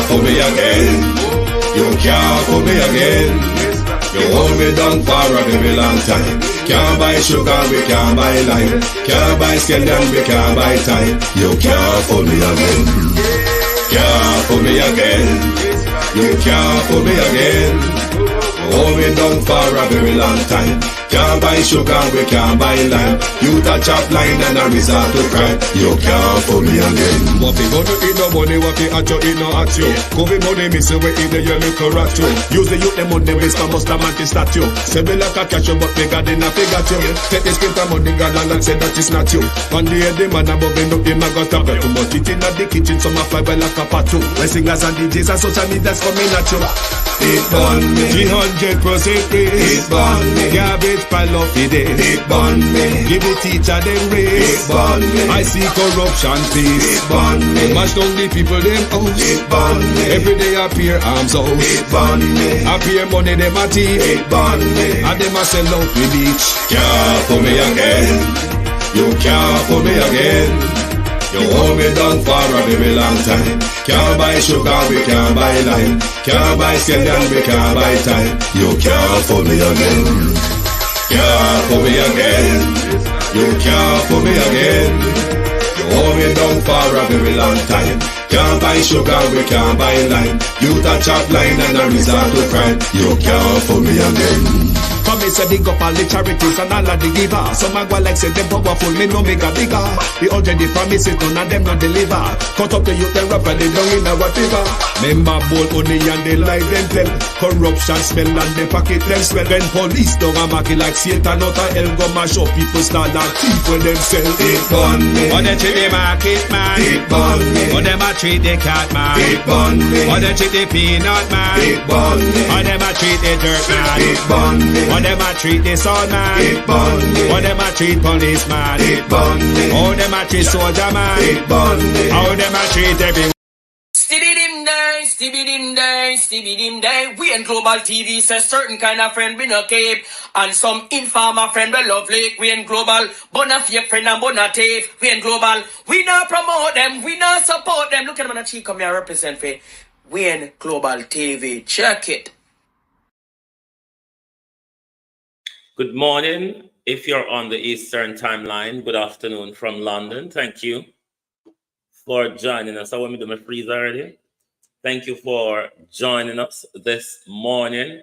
fool me again. You can't fool me again. You hold me down for a very long time. Can't buy sugar, we can't buy lime. Can't buy scandal, we can't buy time. You can't fool me again. Can't fool me again. You can't fool me again. Hold me down for a very long time. Can't buy sugar, we can't buy lime. You touch up line and a resort to crime. You can't fool me again. What you gonna eat no money, what you at you, eat no at you. Covid money, me say we eat the your little rat you. Use the youth, them money, waste my must have statue. Say me like a catch you, but me got in a figure you. Take this script of money, God and say that is not you. One day the man above him, up him, I got to bet too much. It in the kitchen, some fly by like a patu. My singers and DJs and social media's coming at you. It burn me, 300% free. it burn me, Garbage pile of the day. it burn me, Give the teacher them it raise. burn me, I see corruption it please. burn me, Mash down the people them house. it burn me, Every day appear arms out. it burn me, Appear money them a thief. it burn me. And them a sell out with each. Can't fool me again. You can't fool me again. You hold me down for a very long time. Can't buy sugar, we can't buy lime. Can't buy scandal, we can't buy time. You can't fool me again. Can't fool me again. You can't fool me again. You hold me down for a very long time. Can't buy sugar, we can't buy lime. You touch up line and a resort to crime. You can't fool me again. Come me say big up all the charities and all of the givers. Some a go like say them powerful, me no make a bigger. The 100 the promises, none of them not deliver. Cut up the youth, they rap and they down in a whatever. Member bowl only and they lie them tell. Corruption smell and they pocket them swell. When police don't a market like Satan out of hell, go mash up people start and thief when them sell. It burn me, Or they treat the market man. it burn me, Or them a treat the cat man. it burn me, Or they treat the peanut man. it burn me, Or them a treat the dirt man. it burn me, Or them a treat the sound man. it burn me, Or them a treat policeman. it burn me, Or them a treat soldier man. it burn me. Or them a treat everyone. Stibby-dim day, stibby-dim day, stibby-dim day. We in Global TV says certain kind of friend we no cape. And some informer friend we love Lake. We in Global, bona fake friend and bona tape. We in Global, we not promote them, we not support them. Look at them on the cheek, come here represent for. We in Global TV, check it. Good morning. If you're on the Eastern timeline, good afternoon from London. Thank you for joining us. I want me to do my freeze already. Thank you for joining us this morning.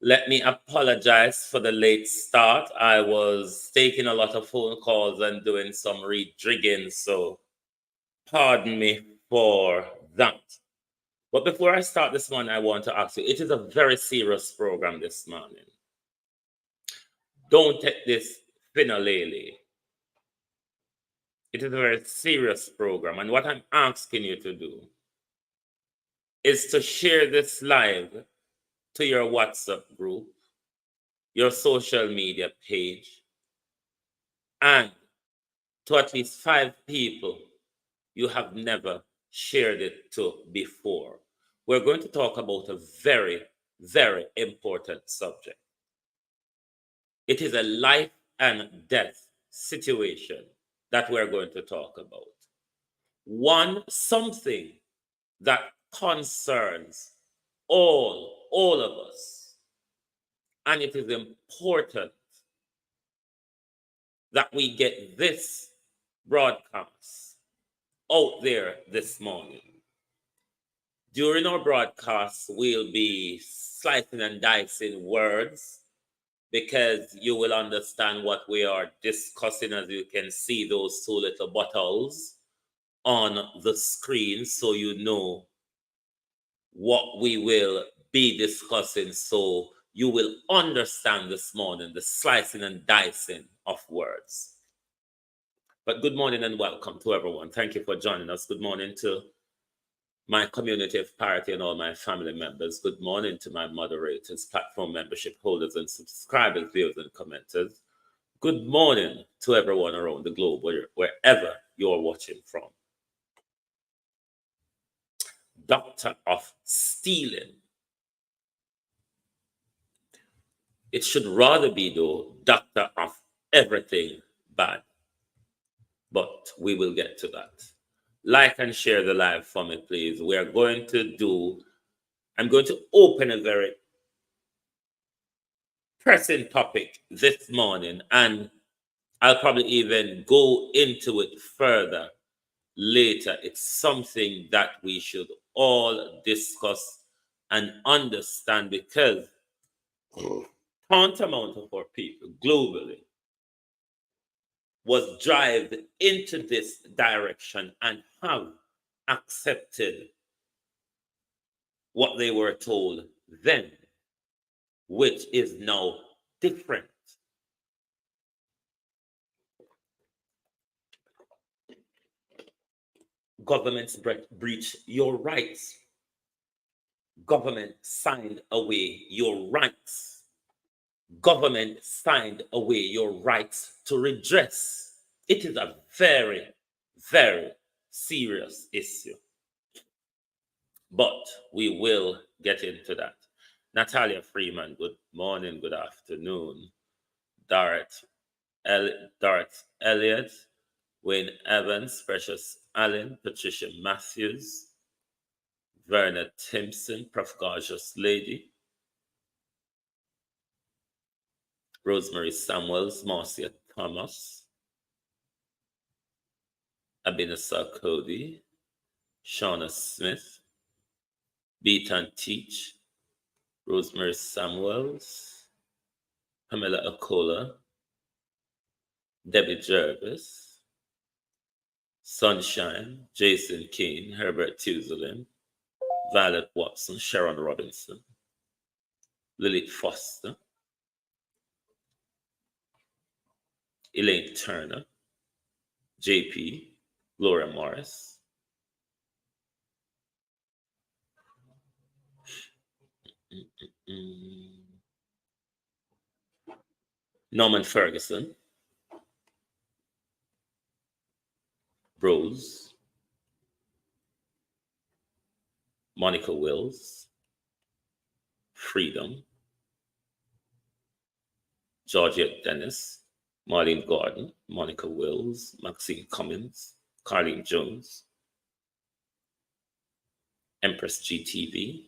Let me apologize for the late start. I was taking a lot of phone calls and doing some redrigging, so pardon me for that. But before I start this morning, I want to ask you, it is a very serious program this morning. Don't take this finalele. It is a very serious program. And what I'm asking you to do is to share this live to your WhatsApp group, your social media page, and to at least 5 people you have never shared it to before. We're going to talk about a very, very important subject. It is a life and death situation that we're going to talk about. Something that concerns all of us. And it is important that we get this broadcast out there this morning. During our broadcast, we'll be slicing and dicing words, because you will understand what we are discussing as you can see those 2 little bottles on the screen, so you know what we will be discussing, so you will understand this morning the slicing and dicing of words. But good morning and welcome to everyone. Thank you for joining us. Good morning to my community of parity and all my family members. Good morning to my moderators, platform membership holders and subscribers, viewers and commenters. Good morning to everyone around the globe, wherever you're watching from. Doctor of stealing. It should rather be, though, doctor of everything bad. But we will get to that. like and share the live for me, please. We are going to do, I'm going to open a very pressing topic this morning, and I'll probably even go into it further later. It's something that we should all discuss and understand, because tantamount of our people globally was driven into this direction and have accepted what they were told then, which is now different. Governments breach your rights. Government signed away your rights. Government signed away your rights to redress. It is a very, very serious issue. But we will get into that. Natalia Freeman, good morning, good afternoon. Dorothy Elliott, Wayne Evans, Precious Allen, Patricia Matthews, Verna Timpson, Prof. Gorgeous Lady, Rosemary Samuels, Marcia Thomas, Abinasa Cody, Shauna Smith, Beat and Teach, Rosemary Samuels, Pamela Akola, Debbie Jervis, Sunshine, Jason Keane, Herbert Tuzelin, Violet Watson, Sharon Robinson, Lily Foster, Elaine Turner, JP, Laura Morris, Norman Ferguson, Rose, Monica Wills, Freedom, Georgette Dennis, Marlene Gordon, Monica Wills, Maxine Cummins, Carlene Jones, Empress GTV,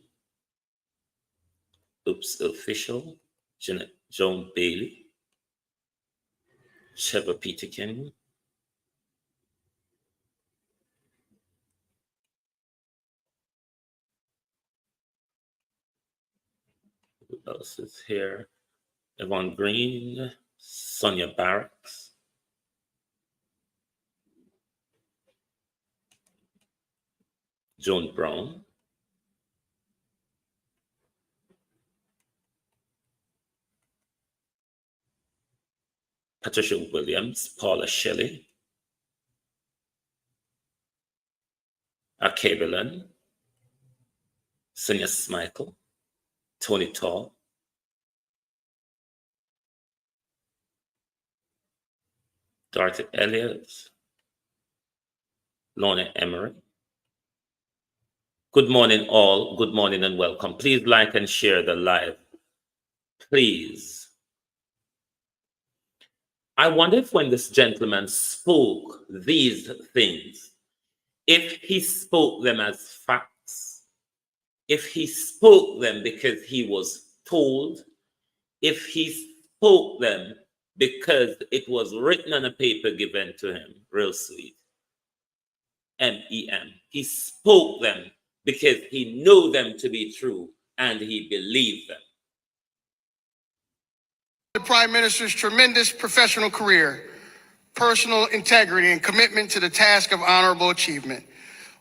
Oops Official, Jeanette Joan Bailey, Sheva Peterkin, who else is here? Yvonne Green, Sonia Barracks, Joan Brown, Patricia Williams, Paula Shelley, Akabelan, Sonia Smykel, Tony Tall, Dorothy Elliott, Lorna Emery. Good morning, all. Good morning and welcome. Please like and share the live. Please. I wonder if when this gentleman spoke these things, if he spoke them as facts, if he spoke them because he was told, if he spoke them because it was written on a paper given to him, real sweet, MEM. He spoke them because he knew them to be true and he believed them. The Prime Minister's tremendous professional career, personal integrity, and commitment to the task of honorable achievement.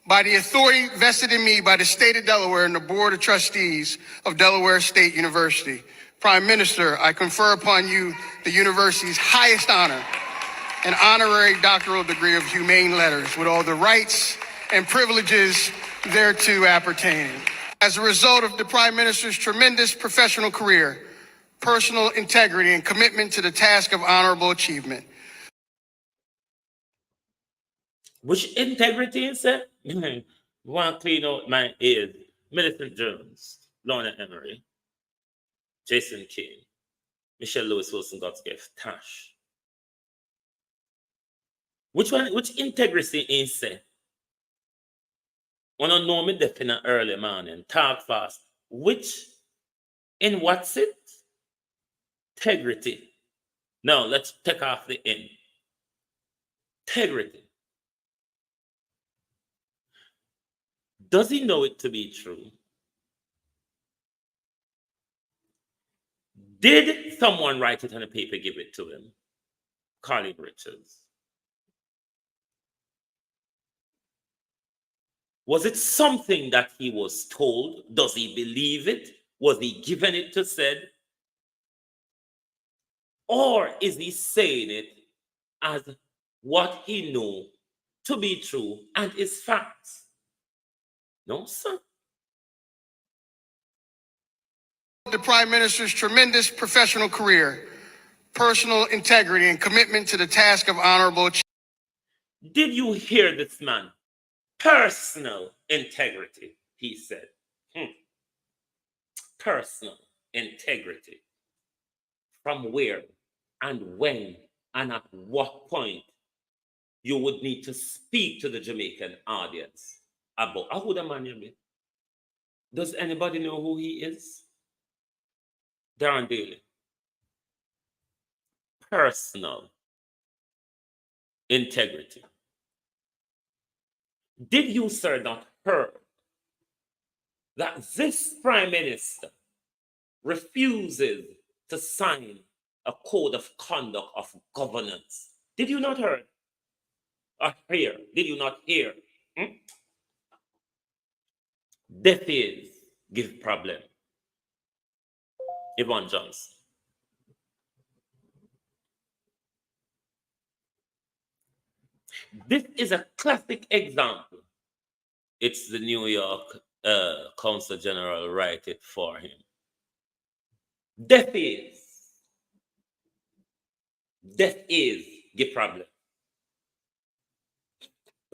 By the authority vested in me by the state of Delaware and the Board of Trustees of Delaware State University, Prime Minister, I confer upon you the university's highest honor, an honorary doctoral degree of humane letters with all the rights and privileges thereto appertaining. As a result of the Prime Minister's tremendous professional career, personal integrity, and commitment to the task of honorable achievement. Which integrity is that? Want to clean out my ears. Millicent Jones, Lorna Emery, Jason King, Michelle Lewis Wilson Gottschalk, Tash. Which integrity is that? Wanna know me deaf in the early morning, talk fast. In what's it? Integrity. Now let's take off the N. Integrity. Does he know it to be true? Did someone write it on a paper, give it to him? Colin Richards. Was it something that he was told? Does he believe it? Was he given it to said? Or is he saying it as what he knew to be true and is facts? No, sir. The Prime Minister's tremendous professional career, personal integrity, and commitment to the task of honorable achievement. Did you hear this man? Personal integrity, he said. Personal integrity. From where and when and at what point you would need to speak to the Jamaican audience about who the man you be. Does anybody know who he is? Darren Daly. Personal integrity. Did you, sir, not heard that this Prime Minister refuses to sign a code of conduct of governance? Did you not hear? Or hear? Did you not hear? Deaf ears give problem. Yvonne Johnson. This is a classic example. It's the New York Consul General write it for him. Deaf ears. Deaf ears give problem.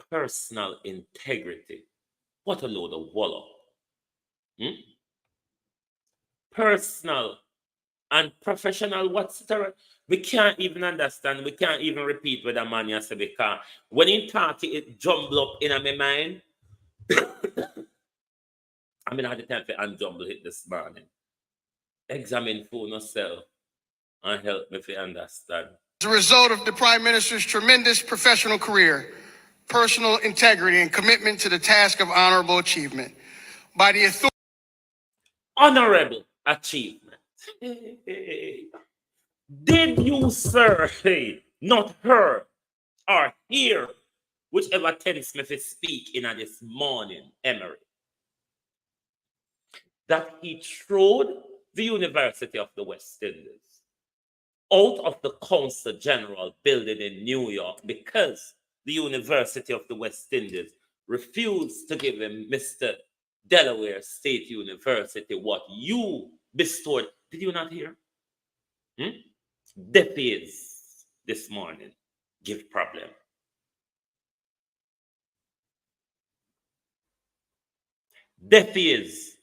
Personal integrity. What a load of wallow. Personal and professional, what's it? We can't even understand. We can't even repeat what the man has said because when he talk, it jumble up in my mind. I mean, I had the time to unjumble it this morning. Examine for yourself and help me to understand. As a result of the Prime Minister's tremendous professional career, personal integrity, and commitment to the task of honorable achievement, by the authority. Honorable achievement. Did you, sir, not hear or hear whichever Teddy Smith is speak in this morning, Emery, that he throwed the University of the West Indies out of the Consul General building in New York because the University of the West Indies refused to give him Mr. Delaware State University what you bestowed. Did you not hear? Deaf ears this morning give problem. Deaf ears.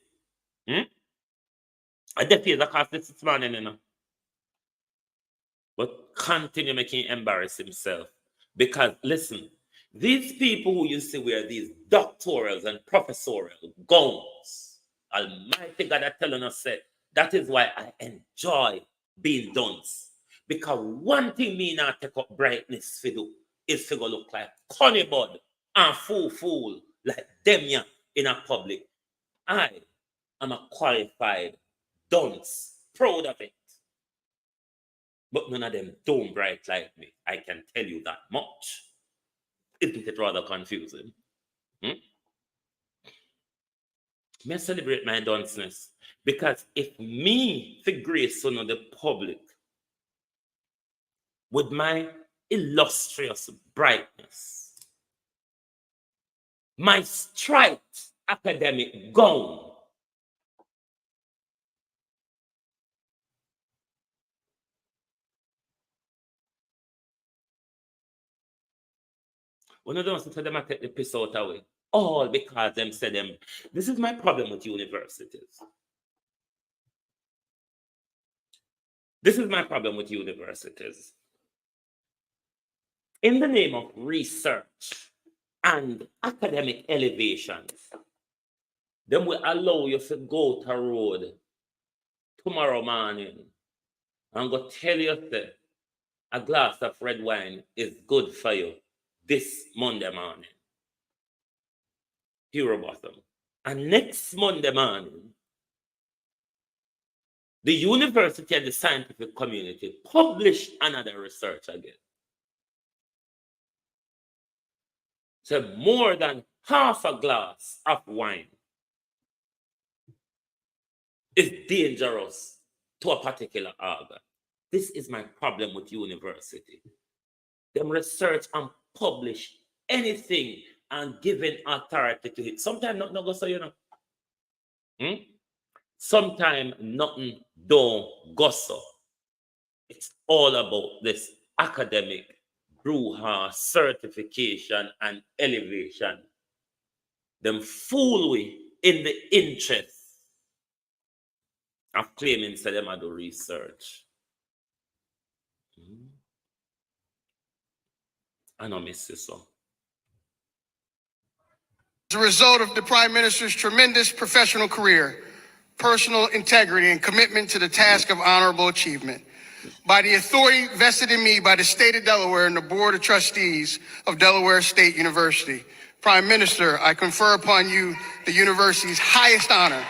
A deaf ears across this morning, you know. But continue making him embarrass himself. Because listen, these people who used to wear these doctorals and professorial gowns, Almighty God are telling us that is why I enjoy being dunce. Because one thing me not take up brightness for do is to go look like Connie Bud and fool like them in a public. I am a qualified dunce, proud of it. But none of them don't bright like me. I can tell you that much. Isn't it rather confusing? May I celebrate my dunceness? Because if me for grace to know the public with my illustrious brightness, my striped academic gown, one of those to them I take the piss out away. All because them said them. This is my problem with universities. This is my problem with universities. In the name of research and academic elevations, Them will allow you to go to road tomorrow morning and go tell you that a glass of red wine is good for you this Monday morning. Hero bottom. And next Monday morning, the university and the scientific community published another research again. So more than half a glass of wine is dangerous to a particular organ. This is my problem with university. Them research and publish anything and giving authority to it. Sometimes not go so, you know. Sometimes nothing don't go so. It's all about this academic brouhaha, certification and elevation. Them fool we in the interest of claiming that them do research. I know miss you so. As a result of the Prime Minister's tremendous professional career, personal integrity, and commitment to the task of honorable achievement, by the authority vested in me by the state of Delaware and the Board of Trustees of Delaware State University, Prime Minister, I confer upon you the university's highest honor,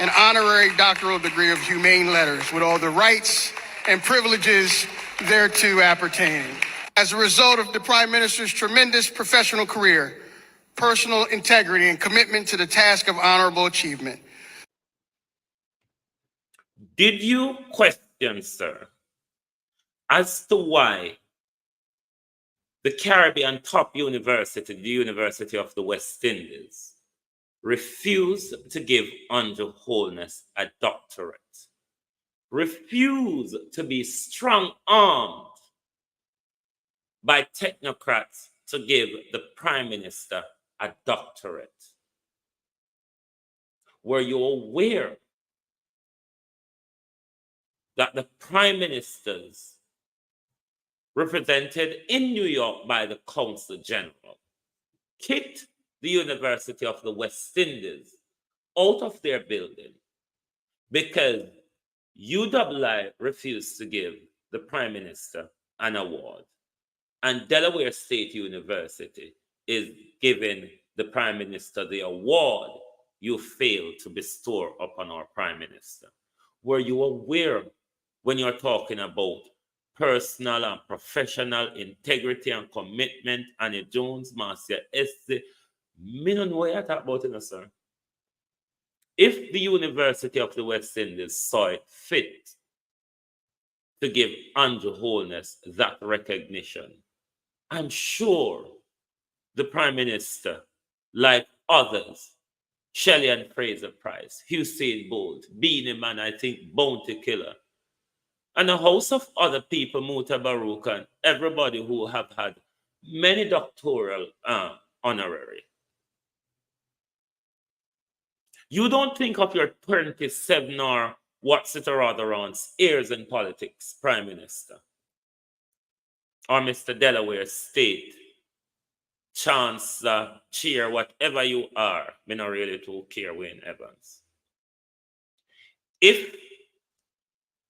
an honorary doctoral degree of humane letters with all the rights and privileges thereto appertaining. As a result of the Prime Minister's tremendous professional career, personal integrity, and commitment to the task of honorable achievement. Did you question, sir, as to why the Caribbean top university, the University of the West Indies, refused to give Andrew Holness a doctorate, refused to be strong-armed by technocrats to give the Prime Minister a doctorate? Were you aware that the Prime Ministers represented in New York by the Consul General kicked the University of the West Indies out of their building because UWI refused to give the Prime Minister an award, and Delaware State University is giving the Prime Minister the award you failed to bestow upon our Prime Minister? Were you aware when you're talking about personal and professional integrity and commitment, Annie Jones, Marcia Esty, me don't know what you're talking about, you know, sir. If the University of the West Indies saw it fit to give Andrew Holness that recognition, I'm sure the Prime Minister, like others, Shelley and Fraser Price, Hussein Bolt, Beanie Man, I think Bounty Killer, and a host of other people, Muta Baruch, and everybody who have had many doctoral honorary. You don't think of your 27 or what's it or other on ears in politics, Prime Minister, or Mr. Delaware State, Chancellor, Chair, whatever you are, me not really too care, Wayne Evans. If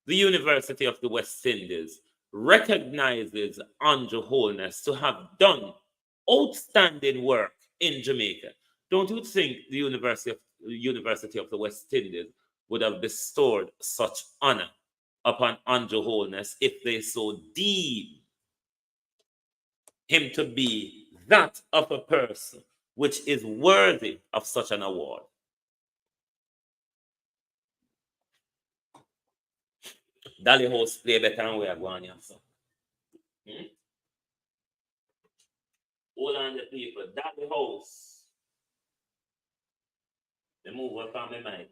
the University of the West Indies recognizes Andrew Holness to have done outstanding work in Jamaica, don't you think the University of the West Indies would have bestowed such honor upon Andrew Holness if they so deem him to be that of a person which is worthy of such an award? Dolly House play better than we are going here, so. Hold on the people. Dolly House. They move up on my mind.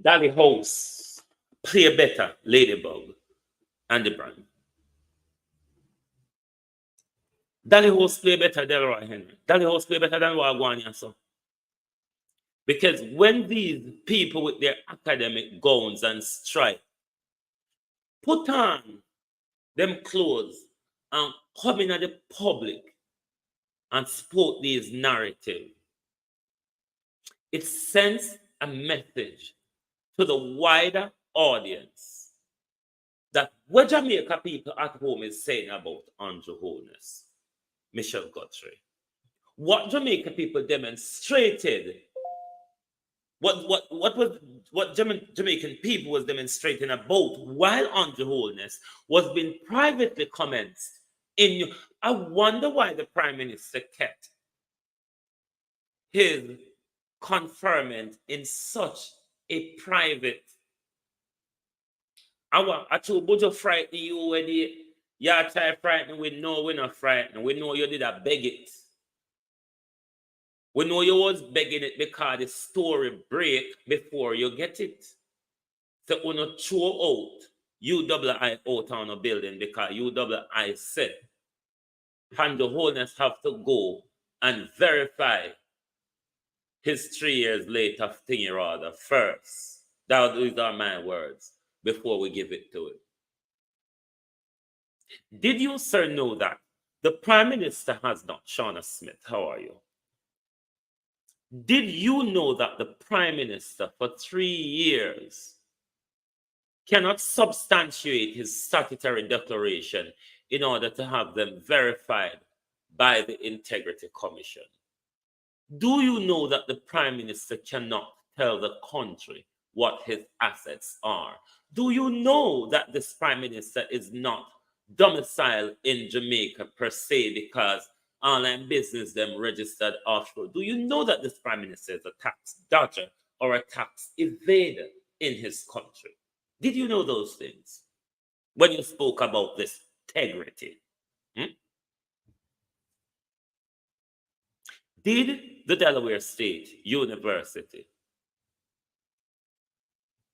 Dolly House play better, Ladybug and the brand. Dolly House play better than Roy Henry. Dolly House play better than what going here, so. Because when these people with their academic gowns and stripe put on them clothes and come in at the public and support these narratives, It sends a message to the wider audience that what Jamaica people at home is saying about Andrew Holness, Michelle Guthrie, what Jamaica people demonstrated, what Jamaican people was demonstrating about while Andrew Holness was being privately commenced in. I wonder why the Prime Minister kept his conferment in such a private. I told Bojo frighten you when you try frighten. We know we're not frightened. We know you did a beg it. We know you was begging it because the story break before you get it. So when you throw out UII out on a building because UII said and the Holness have to go and verify his 3 years later thingy rather first. These are my words before we give it to it. Did you, sir, know that the Prime Minister has not, Shauna Smith, how are you? Did you know that the Prime Minister for 3 years cannot substantiate his statutory declaration in order to have them verified by the Integrity Commission? Do you know that the Prime Minister cannot tell the country what his assets are? Do you know that this Prime Minister is not domiciled in Jamaica per se because online business them registered offshore? Do you know that this Prime Minister is a tax dodger or a tax evader in his country? Did you know those things when you spoke about this integrity? Did the Delaware State University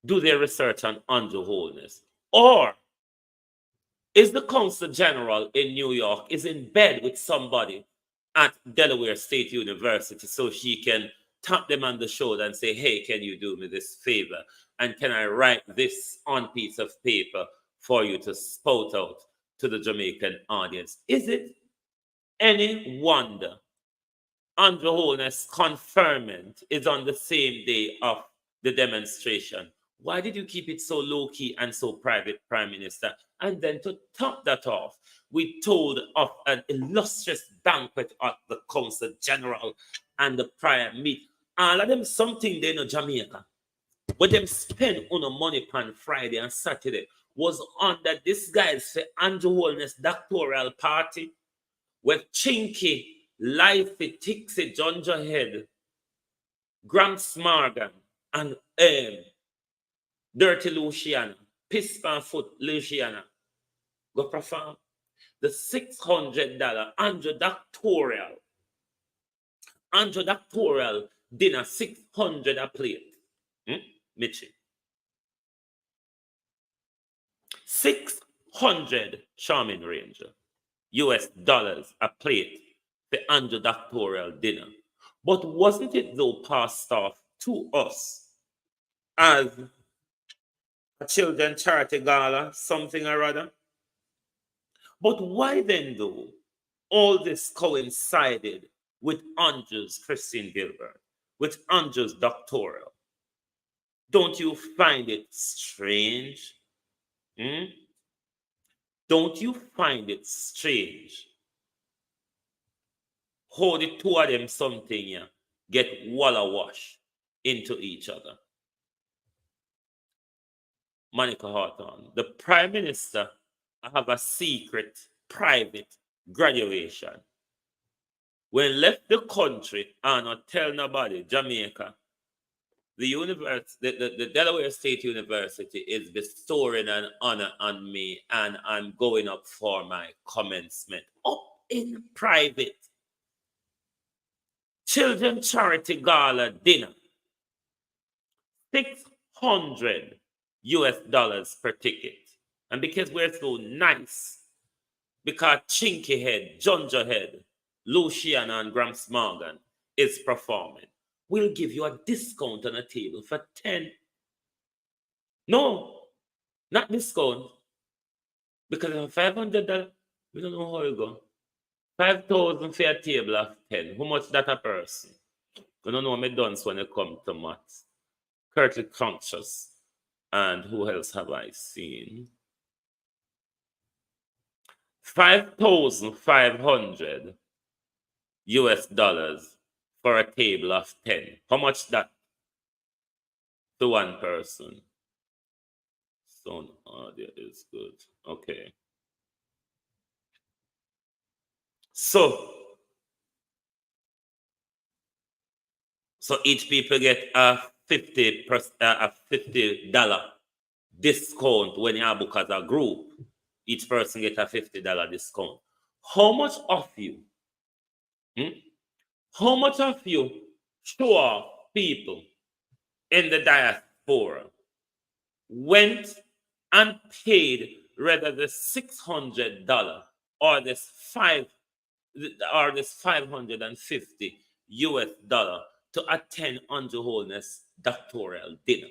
do their research on Andrew Holness? Or is the Consul General in New York is in bed with somebody at Delaware State University so she can tap them on the shoulder and say, hey, can you do me this favor? And can I write this on piece of paper for you to spout out to the Jamaican audience? Is it any wonder Andrew Holness' conferment is on the same day of the demonstration? Why did you keep it so low-key and so private, Prime Minister? And then to top that off, we told of an illustrious banquet at the Consul General and the prior meet. All of them something they know Jamaica. When them spend on the money on Friday and Saturday was under this guy's Andrew Holness doctoral party with Chinky, Lifey, Tixie, Ginger Head, Gramps Morgan, and Dirty Luciana, Pispan Foot Luciana, go perform the $600 Andrew doctoral dinner, $600 a plate. Mitchie. 600 Charming Ranger US dollars a plate for Andrew doctoral dinner. But wasn't it though passed off to us as a children charity gala, something or other? But why then though all this coincided with Andrew's Christine Gilbert, with Andrew's doctoral? Don't you find it strange? Don't you find it strange how the two of them something get walla wash into each other? Monica Hawthorne, the Prime Minister have a secret private graduation. When left the country and not tell nobody, Jamaica, the Delaware State University is bestowing an honor on me, and I'm going up for my commencement up in private. Children charity gala dinner, $600 US per ticket. And because we're so nice, because Chinky Head, Ginger Head, Luciana and Gramps Morgan is performing, we'll give you a discount on a table for 10. No, not discount. Because of $500, we don't know how it go. 5,000 for a table of 10. How much that a person? I don't know me done when it comes to maths. Curtly conscious. And who else have I seen? 5,500 US dollars for a table of 10. How much that to one person? Sound audio is good. Okay. So each people get a $50 discount when you book as a group. Each person get a $50 discount. How much of you? How much of you sure people in the diaspora went and paid rather the $600 or this 550 US dollar to attend Andrew Holness doctoral dinner?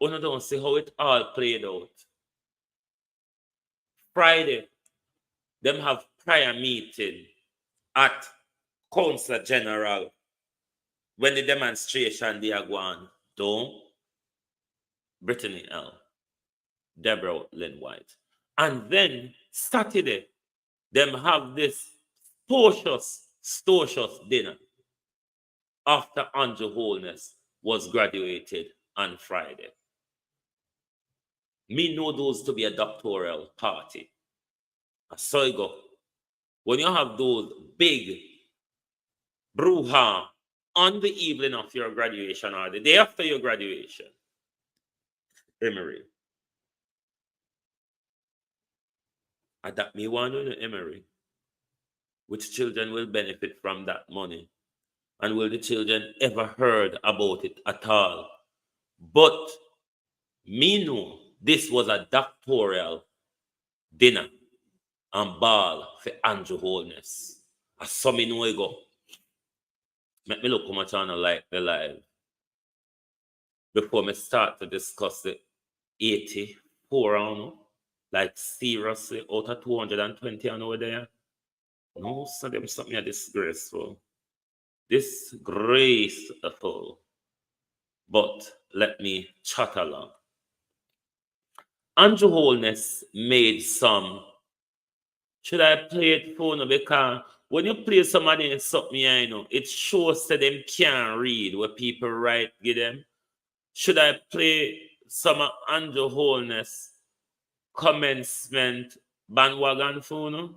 You don't see how it all played out. Friday, them have prior meeting at Council General when the demonstration they are going down. Brittany L. Deborah Lynn White. And then Saturday, them have this stocious dinner after Andrew Holness was graduated on Friday. Me know those to be a doctoral party. So you go. When you have those big brouhaha on the evening of your graduation or the day after your graduation, Emory. And that me want to know, Emory, which children will benefit from that money? And will the children ever heard about it at all? But me know this was a doctoral dinner and ball for Andrew Holness. I saw me know it go. Let me look how much I like the live before me start to discuss the 84 I don't know. Like seriously, out of 220 over there. No, so them something disgraceful. Disgraceful. But let me chat along. Andrew Holness made some. Should I play it for no? Because when you play somebody in something, I know, it shows that them can't read what people write, give them. Should I play some of Andrew Holness commencement bandwagon for no?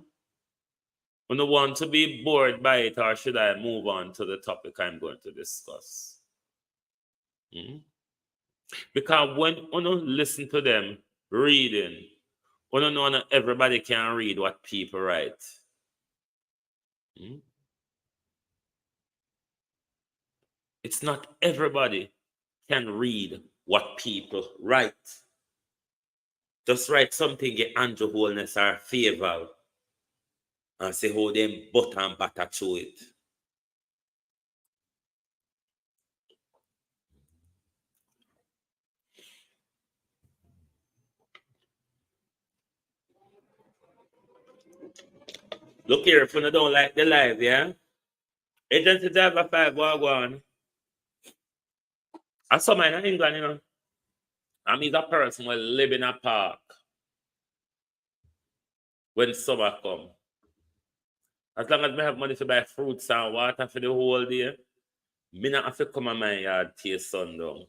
You don't want to be bored by it, or should I move on to the topic I'm going to discuss? Because when you listen to them reading, you know not everybody can read what people write. It's not everybody can read what people write. Just write something get Andrew Holness or favor and say how them butter and batter to it. Look here, if you don't like the live, yeah? Agency driver 5 wagwan. I saw mine in England, you know. I'm a person who live in a park when summer come. As long as I have money to buy fruits and water for the whole day, me not have to come on my yard till sundown.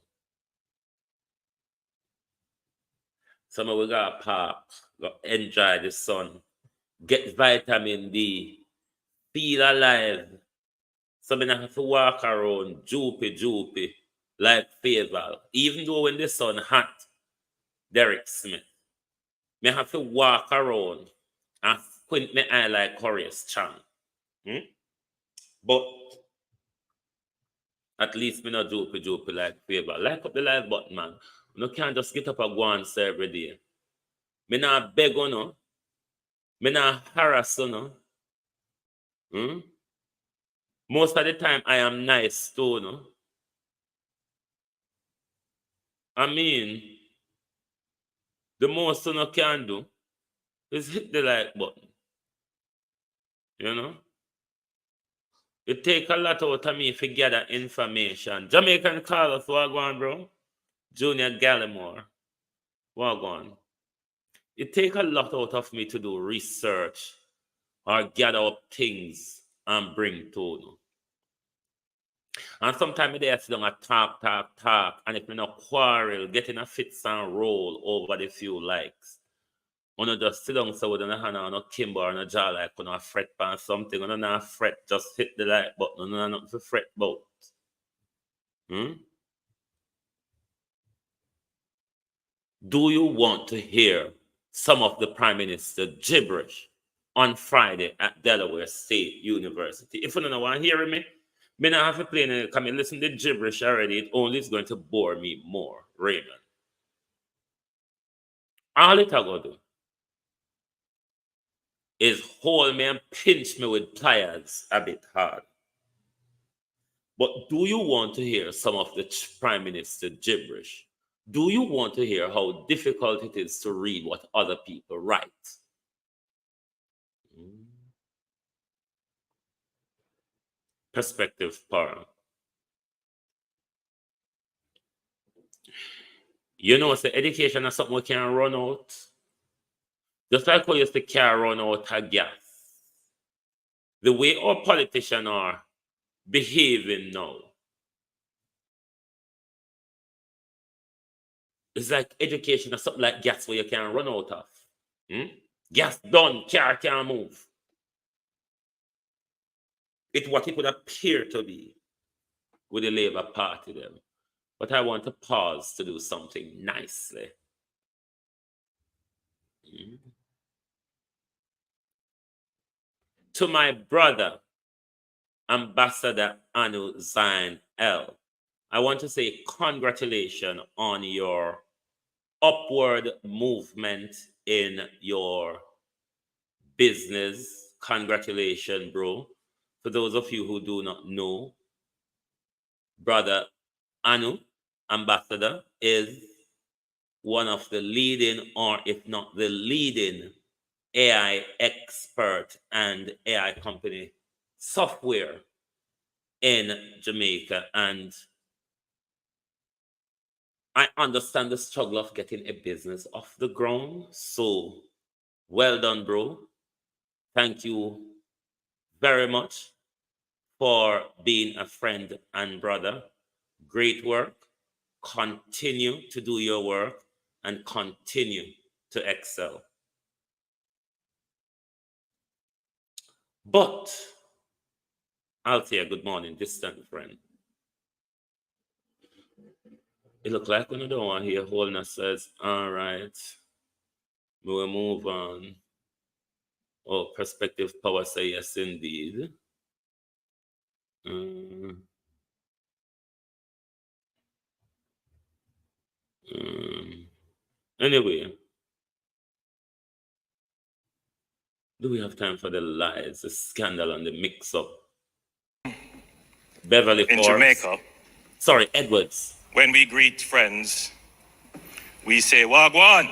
So we go to park, go enjoy the sun, get vitamin D, feel alive. So I have to walk around joopy like favor. Even though when the sun hot, Derek Smith, I have to walk around and squint my eye like Horace Chang. But at least me not joopy like favor. Like up the live button, man. You can't just get up and go and say every day. Me not beg on no. Me not harass on no. Most of the time I am nice too, no. I mean, the most you can do is hit the like button. You know? It take a lot out of me to gather information. Jamaican call us, what go on, bro? Junior Gallimore. What go on? It take a lot out of me to do research or gather up things and bring to you. And sometimes they sit down and talk, and if we no quarrel, getting a fits and roll over the few likes. You know, just sit down so with no hand or no kimbo or no jaw like you know fret on something. You know, not fret, just hit the like button. You know, nothing to fret about. Do you want to hear some of the Prime Minister gibberish on Friday at Delaware State University? If you don't want to hear me, I not have to play it. Come and listen to the gibberish already. It only is going to bore me more, Raymond. All it I go do is hold me and pinch me with pliers a bit hard. But do you want to hear some of the Prime Minister gibberish? Do you want to hear how difficult it is to read what other people write? Perspective power. You know, so education is something we can run out. Just like we used to can't run out of gas. The way our politicians are behaving now, it's like education is something like gas where you can run out of. Gas done, car can't move. It's what it would appear to be with the Labour Party them. But I want to pause to do something nicely. To my brother, Ambassador Anu Zain L, I want to say congratulations on your upward movement in your business. Congratulations, bro. For those of you who do not know, Brother Anu, Ambassador, is one of the leading, or if not the leading, AI expert and AI company software in Jamaica. And I understand the struggle of getting a business off the ground. So well done, bro. Thank you very much for being a friend and brother. Great work. Continue to do your work and continue to excel. But I'll say a good morning, distant friend. It look like we don't want to hear Holness says, all right, we will move on. Oh, perspective power say yes, indeed. Anyway, do we have time for the lies, the scandal, and the mix-up? Beverly in Force. Jamaica, Sorry, Edwards. when we greet friends, we say, Wagwan.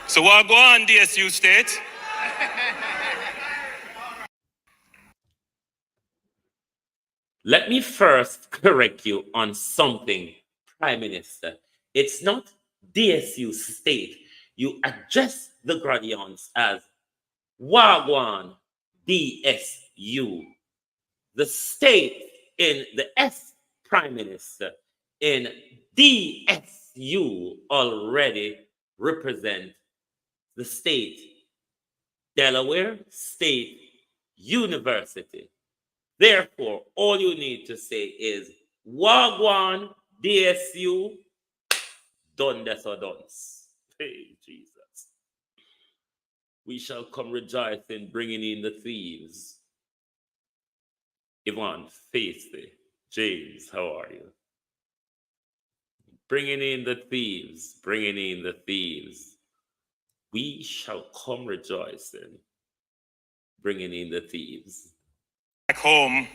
So Wagwan, DSU State. Let me first correct you on something, Prime Minister. It's not DSU State. You address the Gradians as Wagwan DSU. The state in the S Prime Minister in DSU already represent the state, Delaware State University. Therefore, all you need to say is Wagwan DSU, done this or dance. Hey, Jesus. We shall come rejoicing, bringing in the thieves. Yvonne, Faithful, James, how are you? Bringing in the thieves, bringing in the thieves. We shall come rejoicing, bringing in the thieves. Back home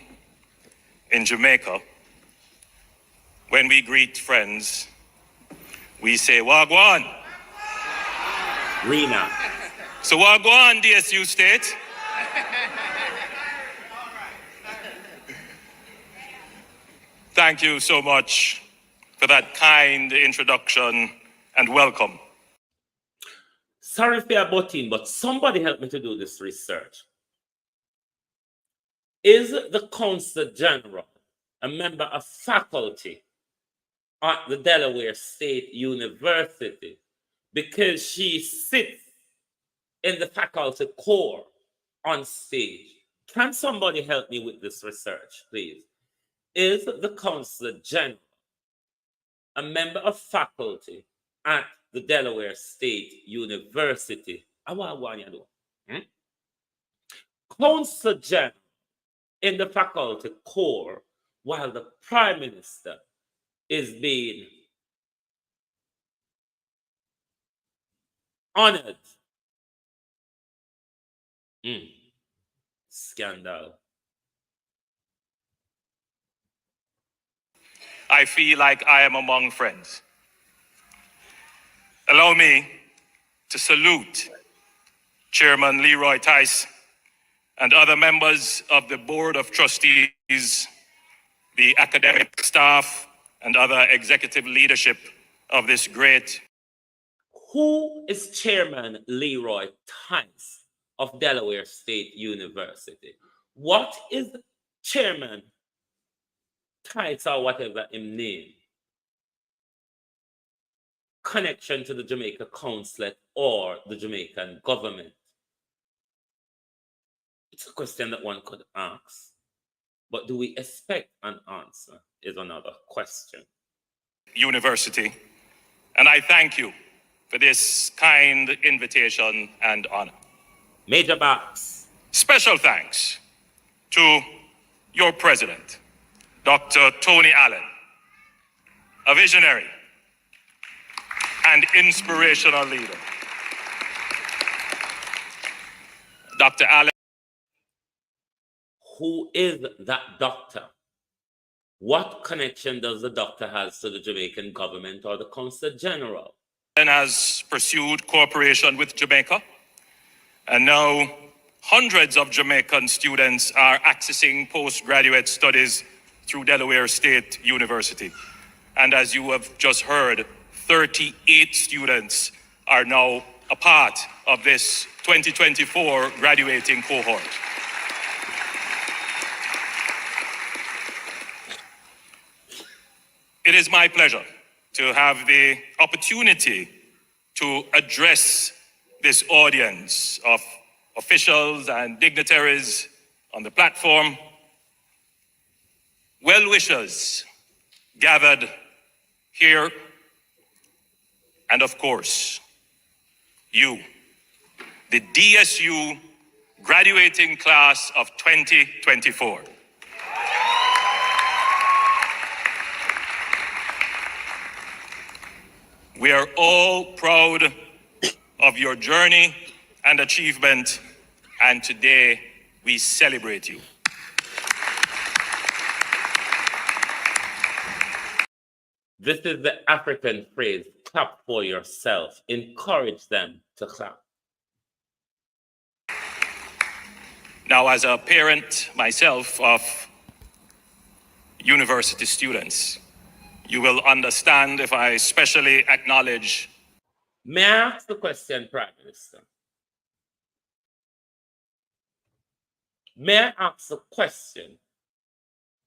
in Jamaica, when we greet friends, we say, Wagwan. Rena. So what go on, DSU State? Thank you so much for that kind introduction and welcome. Sorry for your butting, but somebody help me to do this research. Is the Consul General a member of faculty at the Delaware State University because she sits in the faculty core on stage? Can somebody help me with this research, please? Is the Consul General a member of faculty at the Delaware State University? Consul General in the faculty core while the Prime Minister is being honored. Scandal. I feel like I am among friends. Allow me to salute Chairman Leroy Tice and other members of the Board of Trustees, the academic staff, and other executive leadership of this great. Who is Chairman Leroy Tice of Delaware State University? What is Chairman Tice or whatever him name connection to the Jamaica Consulate or the Jamaican government? It's a question that one could ask, but do we expect an answer is another question. University, and I thank you for this kind invitation and honor. Major Box. Special thanks to your president, Dr. Tony Allen, a visionary and inspirational leader. Dr. Allen. Who is that doctor? What connection does the doctor have to the Jamaican government or the Consul General? And has pursued cooperation with Jamaica, and now hundreds of Jamaican students are accessing postgraduate studies through Delaware State University. And as you have just heard, 38 students are now a part of this 2024 graduating cohort. It is my pleasure to have the opportunity to address this audience of officials and dignitaries on the platform, well-wishers gathered here, and of course, you, the DSU graduating class of 2024. We are all proud of your journey and achievement, and today we celebrate you. This is the African phrase, clap for yourself. Encourage them to clap. Now, as a parent myself of university students, you will understand if I specially acknowledge. May I ask the question, Prime Minister? May I ask the question,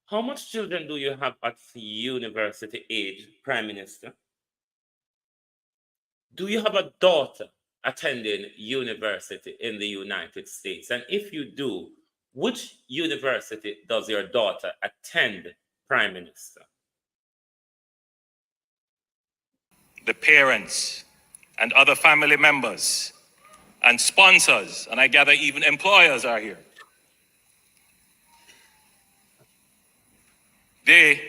how much children do you have at the university age, Prime Minister? Do you have a daughter attending university in the United States? And if you do, which university does your daughter attend, Prime Minister? The parents and other family members and sponsors, and I gather even employers are here. They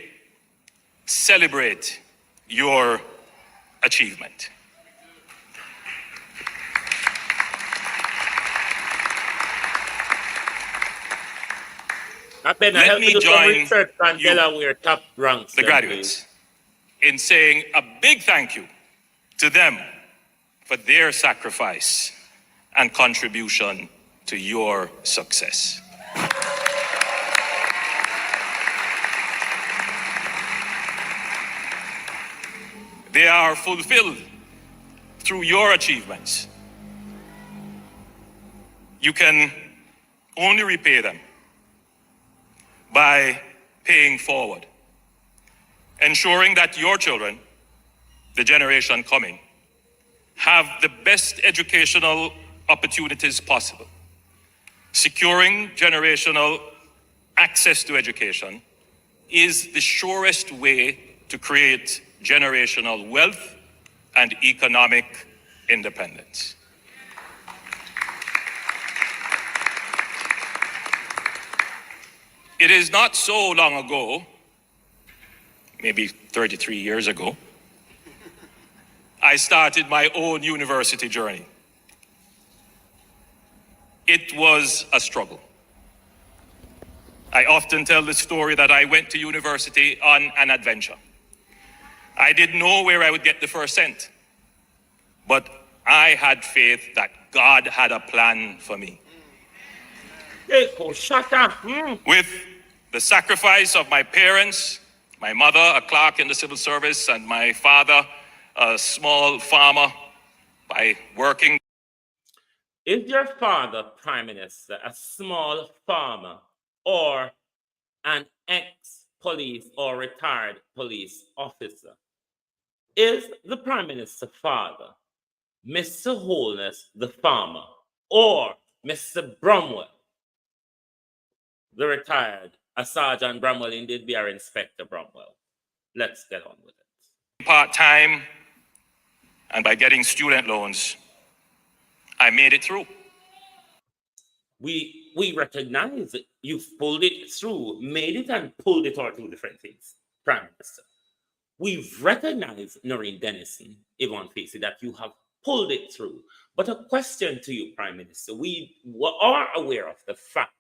celebrate your achievement. Let me join Delaware top ranks, the graduates, in saying a big thank you to them for their sacrifice and contribution to your success. They are fulfilled through your achievements. You can only repay them by paying forward, ensuring that your children, the generation coming, have the best educational opportunities possible. Securing generational access to education is the surest way to create generational wealth and economic independence. It is not so long ago, maybe 33 years ago, I started my own university journey. It was a struggle. I often tell the story that I went to university on an adventure. I didn't know where I would get the first cent, but I had faith that God had a plan for me. With the sacrifice of my parents, my mother, a clerk in the civil service, and my father, a small farmer, by working. Is your father, Prime Minister, a small farmer or an ex-police or retired police officer? Is the Prime Minister's father Mr. Holness, the farmer, or Mr. Bromwell, the retired, Sergeant Bromwell indeed be our Inspector Bromwell? Let's get on with it. Part-time, and by getting student loans, I made it through. We recognize that you've pulled it through, made it and pulled it, are two different things, Prime Minister. We've recognized, Noreen Dennison, Yvonne Facey, that you have pulled it through. But a question to you, Prime Minister. We are aware of the fact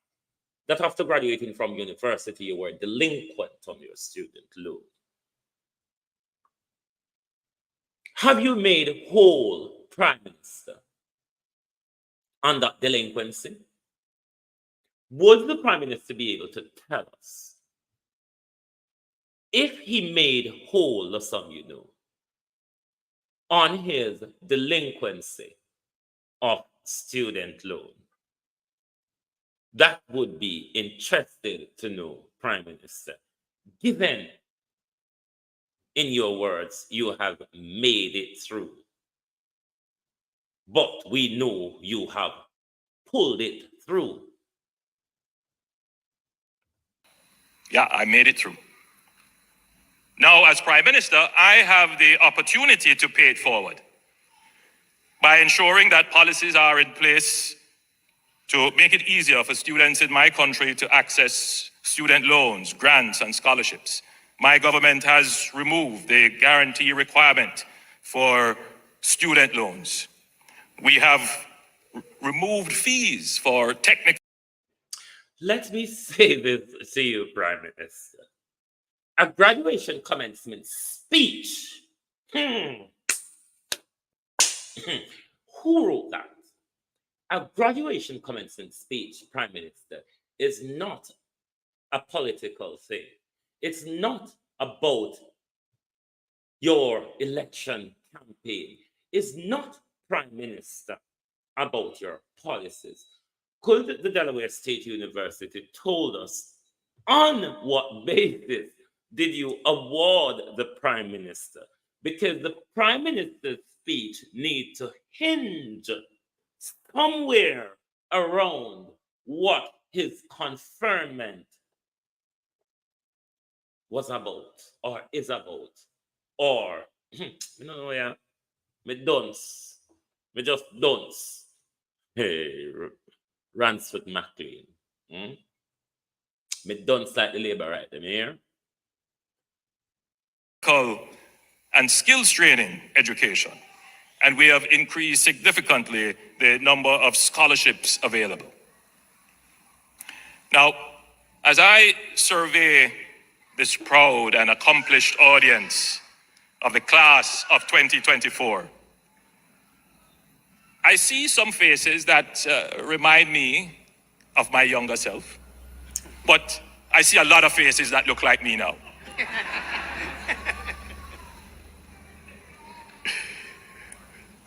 that after graduating from university, you were delinquent on your student loan. Have you made whole, Prime Minister, on that delinquency? Would the Prime Minister be able to tell us if he made whole the sum you know on his delinquency of student loan? That would be interested to know, Prime Minister, given, in your words, you have made it through. But we know you have pulled it through. Yeah, I made it through. Now, as Prime Minister, I have the opportunity to pay it forward by ensuring that policies are in place to make it easier for students in my country to access student loans, grants, and scholarships. My government has removed the guarantee requirement for student loans. We have removed fees for technical. Let me say this to you, Prime Minister. A graduation commencement speech. Who wrote that? A graduation commencement speech, Prime Minister, is not a political thing. It's not about your election campaign. It's not, Prime Minister, about your policies. Could the Delaware State University told us on what basis did you award the Prime Minister? Because the Prime Minister's speech needs to hinge somewhere around what his conferment was about or is about. Or, you know, yeah, me dunce. Me just dunce. Hey, Ransford McLean. Me dunce like the labor right them here. And skills training education. And we have increased significantly the number of scholarships available. Now, as I survey this proud and accomplished audience of the class of 2024, I see some faces that remind me of my younger self, but I see a lot of faces that look like me now.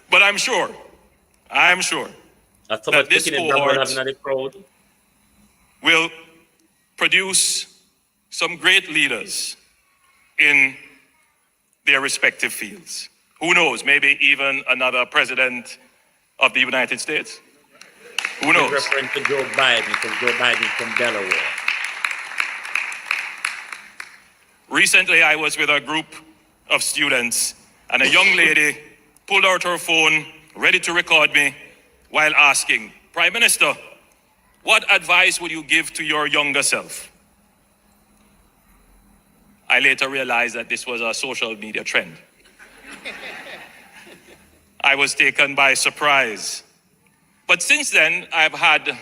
But I'm sure that this cohort will produce some great leaders in their respective fields. Who knows, maybe even another president of the United States? Who knows? Referring to Joe Biden, because Joe Biden from Delaware. Recently, I was with a group of students, and a young lady pulled out her phone, ready to record me, while asking, "Prime Minister, what advice would you give to your younger self?" I later realized that this was a social media trend. I was taken by surprise. But since then, I've had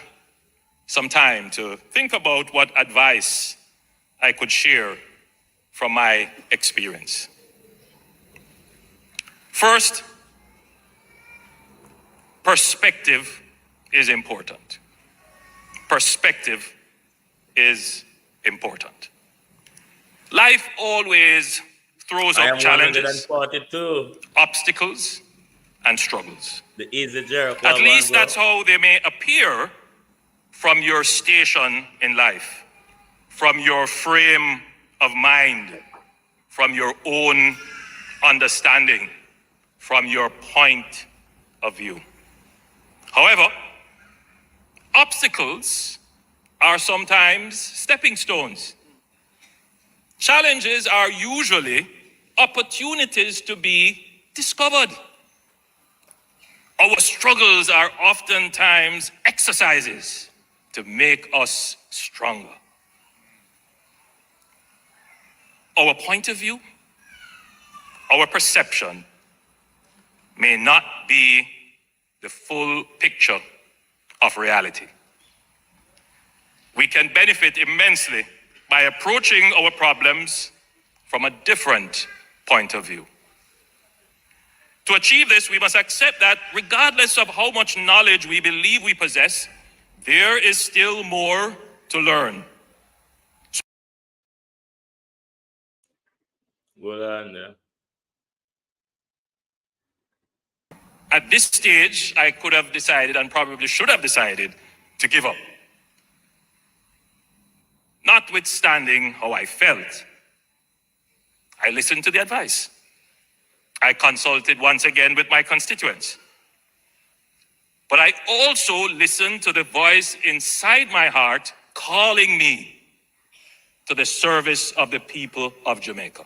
some time to think about what advice I could share from my experience. First, perspective is important. Perspective is important. Life always throws up challenges, obstacles, and struggles. The easy Jericho. At least that's how they may appear from your station in life, from your frame of mind, from your own understanding, from your point of view. However, obstacles are sometimes stepping stones. Challenges are usually opportunities to be discovered. Our struggles are oftentimes exercises to make us stronger. Our point of view, our perception may not be the full picture of reality. We can benefit immensely by approaching our problems from a different point of view. To achieve this, we must accept that regardless of how much knowledge we believe we possess, there is still more to learn. Well done, yeah. At this stage, I could have decided, and probably should have decided, to give up. Notwithstanding how I felt, I listened to the advice. I consulted once again with my constituents. But I also listened to the voice inside my heart calling me to the service of the people of Jamaica.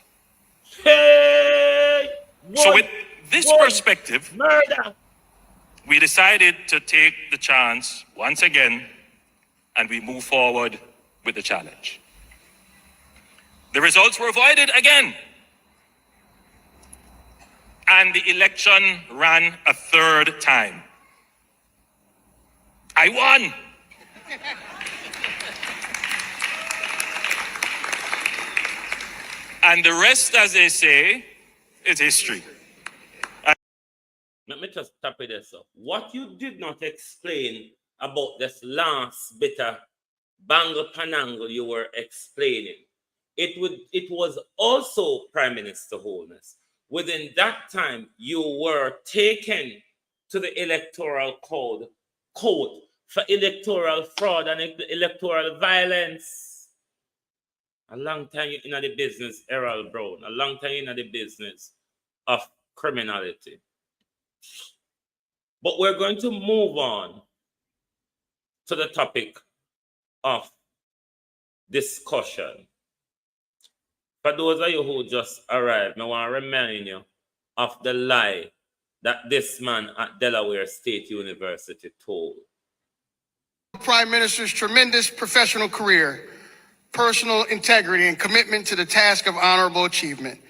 Hey! So with this perspective, we decided to take the chance once again, and we move forward with the challenge. The results were avoided again, and the election ran a third time. I won. And the rest, as they say, is history. Let me just stop it there, sir. What you did not explain about this last bit of bangle panangle you were explaining, it was also Prime Minister Holness. Within that time, you were taken to the electoral court for electoral fraud and electoral violence. A long time in the business, Errol Brown. A long time in the business of criminality. But we're going to move on to the topic of discussion. For those of you who just arrived, I want to remind you of the lie that this man at Delaware State University told. Prime Minister's tremendous professional career, personal integrity, and commitment to the task of honorable achievement.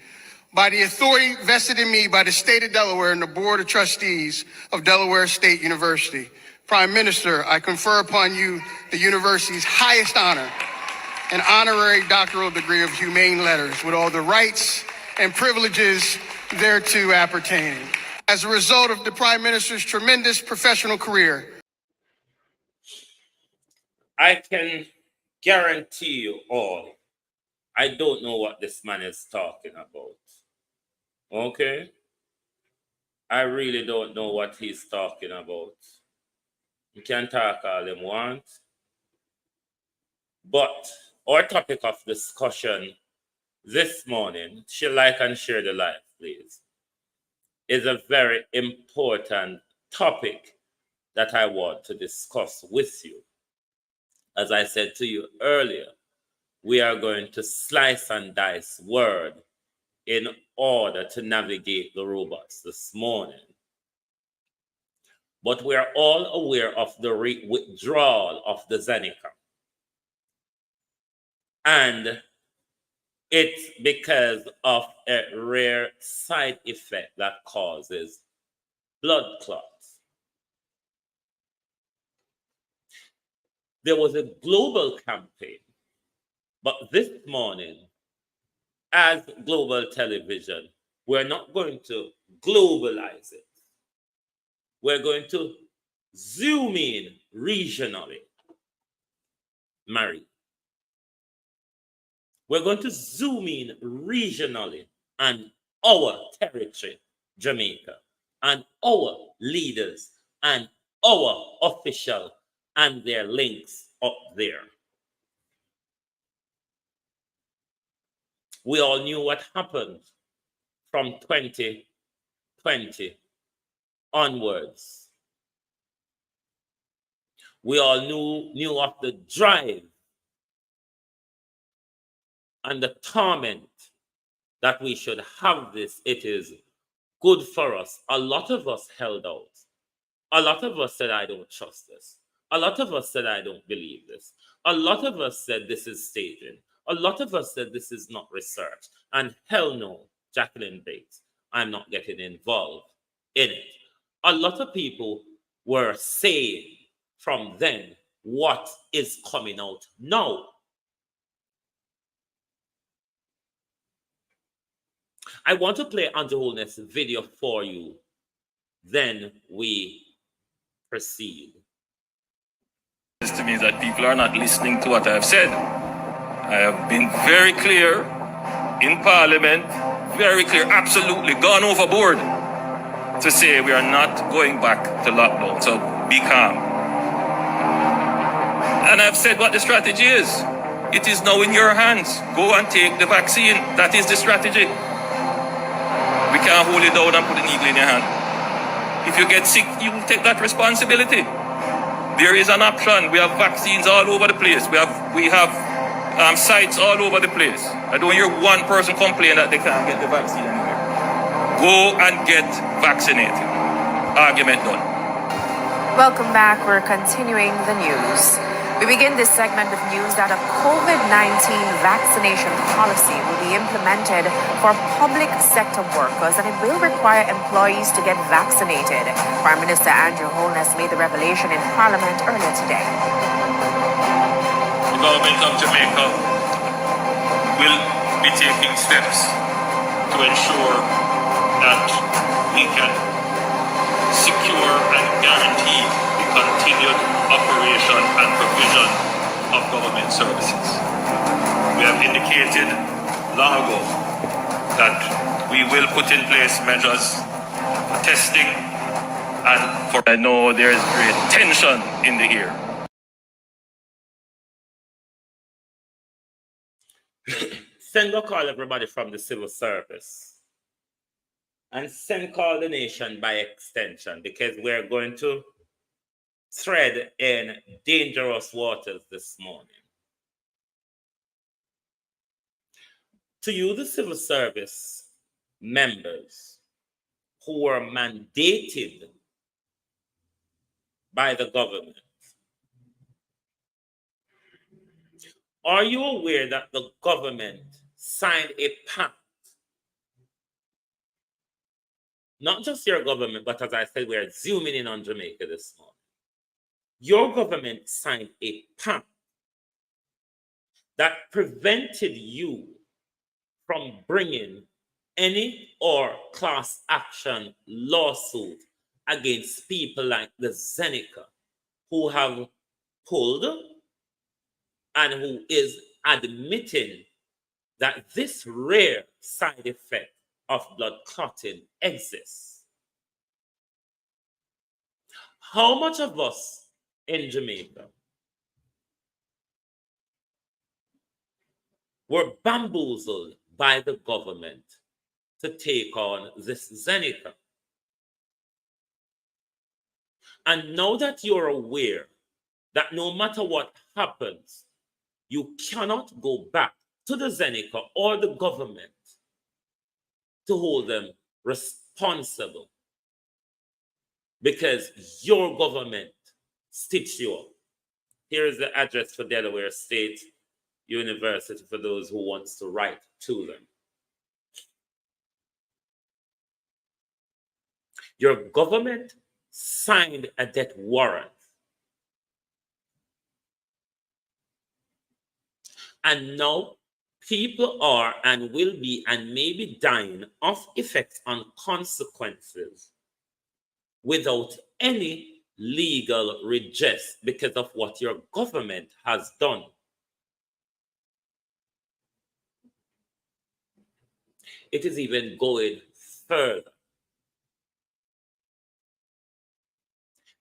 By the authority vested in me by the state of Delaware and the Board of Trustees of Delaware State University, Prime Minister, I confer upon you the university's highest honor, an honorary doctoral degree of humane letters with all the rights and privileges thereto appertaining. as a result of the Prime Minister's tremendous professional career. I can guarantee you all, I don't know what this man is talking about. Okay? I really don't know what he's talking about. You can talk all them want. But our topic of discussion this morning, like and share the live, please, is a very important topic that I want to discuss with you. As I said to you earlier, we are going to slice and dice word in order to navigate the robots this morning. But we are all aware of the withdrawal of the Zeneca. And it's because of a rare side effect that causes blood clots. There was a global campaign, but this morning, as global television, we're not going to globalize it. We're going to zoom in regionally. Mary. We're going to zoom in regionally on our territory, Jamaica, and our leaders and our officials and their links up there. We all knew what happened from 2020 onwards. We all knew of the drive and the torment that we should have this. It is good for us. A lot of us held out. A lot of us said, I don't trust this. A lot of us said, I don't believe this. A lot of us said, this is staging. A lot of us said, this is not research. And hell no, Jacqueline Bates, I'm not getting involved in it. A lot of people were saying from then, what is coming out now? I want to play Andrew Holness' video for you. Then we proceed. To me that people are not listening to what I have said. I have been very clear in Parliament, very clear, absolutely gone overboard to say we are not going back to lockdown. So be calm. And I've said what the strategy is. It is now in your hands. Go and take the vaccine. That is the strategy. We can't hold it down and put a needle in your hand. If you get sick, you will take that responsibility. There is an option. We have vaccines all over the place. We have sites all over the place. I don't hear one person complain that they can't get the vaccine anywhere. Go and get vaccinated. Argument done. Welcome back. We're continuing the news. We begin this segment with news that a COVID-19 vaccination policy will be implemented for public sector workers, and it will require employees to get vaccinated. Prime Minister Andrew Holness made the revelation in Parliament earlier today. The government of Jamaica will be taking steps to ensure that we can secure and guarantee the continued operation and provision of government services. We have indicated long ago that we will put in place measures for testing and for... I know there is great tension in the air. Send a call everybody from the civil service. And send call the nation by extension, because we're going to tread in dangerous waters this morning. To you, the civil service members who were mandated by the government, are you aware that the government signed a pact? Not just your government, but as I said, we're zooming in on Jamaica this morning. Your government signed a pact that prevented you from bringing any or class action lawsuit against people like the Zeneca, who have pulled and who is admitting that this rare side effect of blood clotting exists. How much of us in Jamaica were bamboozled by the government to take on this Zeneca? And now that you're aware that no matter what happens, you cannot go back to the Zeneca or the government to hold them responsible because your government stitched you up. Here is the address for Delaware State University for those who wants to write to them. Your government signed a death warrant. And now people are and will be and may be dying of effects and consequences without any legal redress because of what your government has done. It is even going further.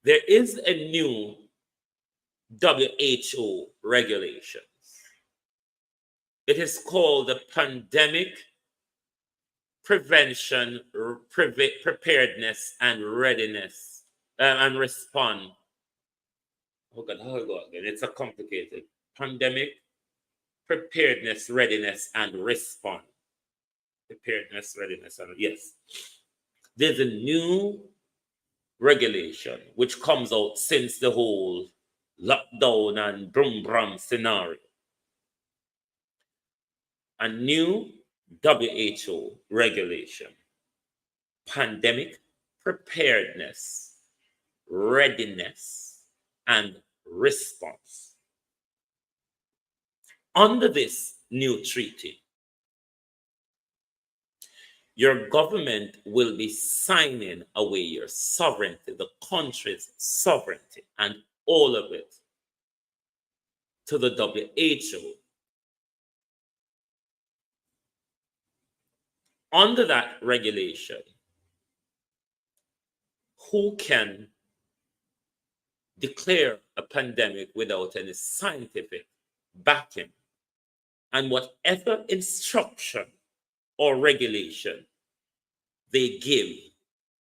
There is a new WHO regulations. It is called the Pandemic Prevention, Preparedness and Readiness and Response. Oh God, how do I go again? It's a complicated. Pandemic Preparedness, Readiness and Response. Preparedness, Readiness, and yes. There's a new regulation which comes out since the whole lockdown and brum brum scenario. A new WHO regulation, Pandemic Preparedness, Readiness, and Response. Under this new treaty, your government will be signing away your sovereignty, the country's sovereignty, and all of it to the WHO. Under that regulation, who can declare a pandemic without any scientific backing? And whatever instruction or regulation they give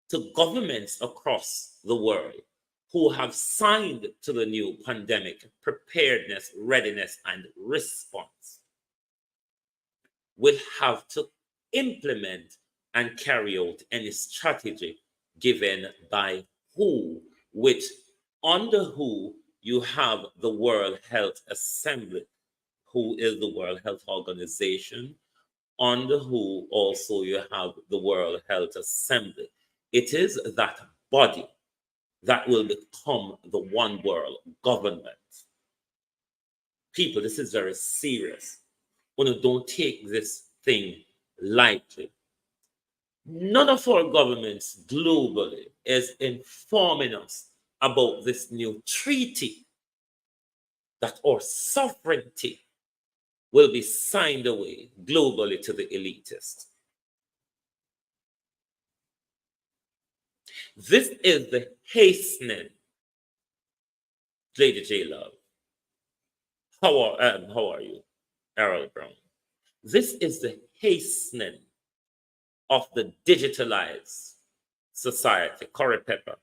to governments across the world who have signed to the new Pandemic Preparedness, Readiness, and Response will have to implement and carry out any strategy given by WHO, which under WHO you have the World Health Assembly, who is the World Health Organization. Under WHO also you have the World Health Assembly. It is that body that will become the one world government. People, this is very serious. Don't take this thing lightly. None of our governments globally is informing us about this new treaty that our sovereignty will be signed away globally to the elitists. This is the hastening, Lady J. Love. How are you, Errol Brown? This is the hastening of the digitalized society, Corey Pepper.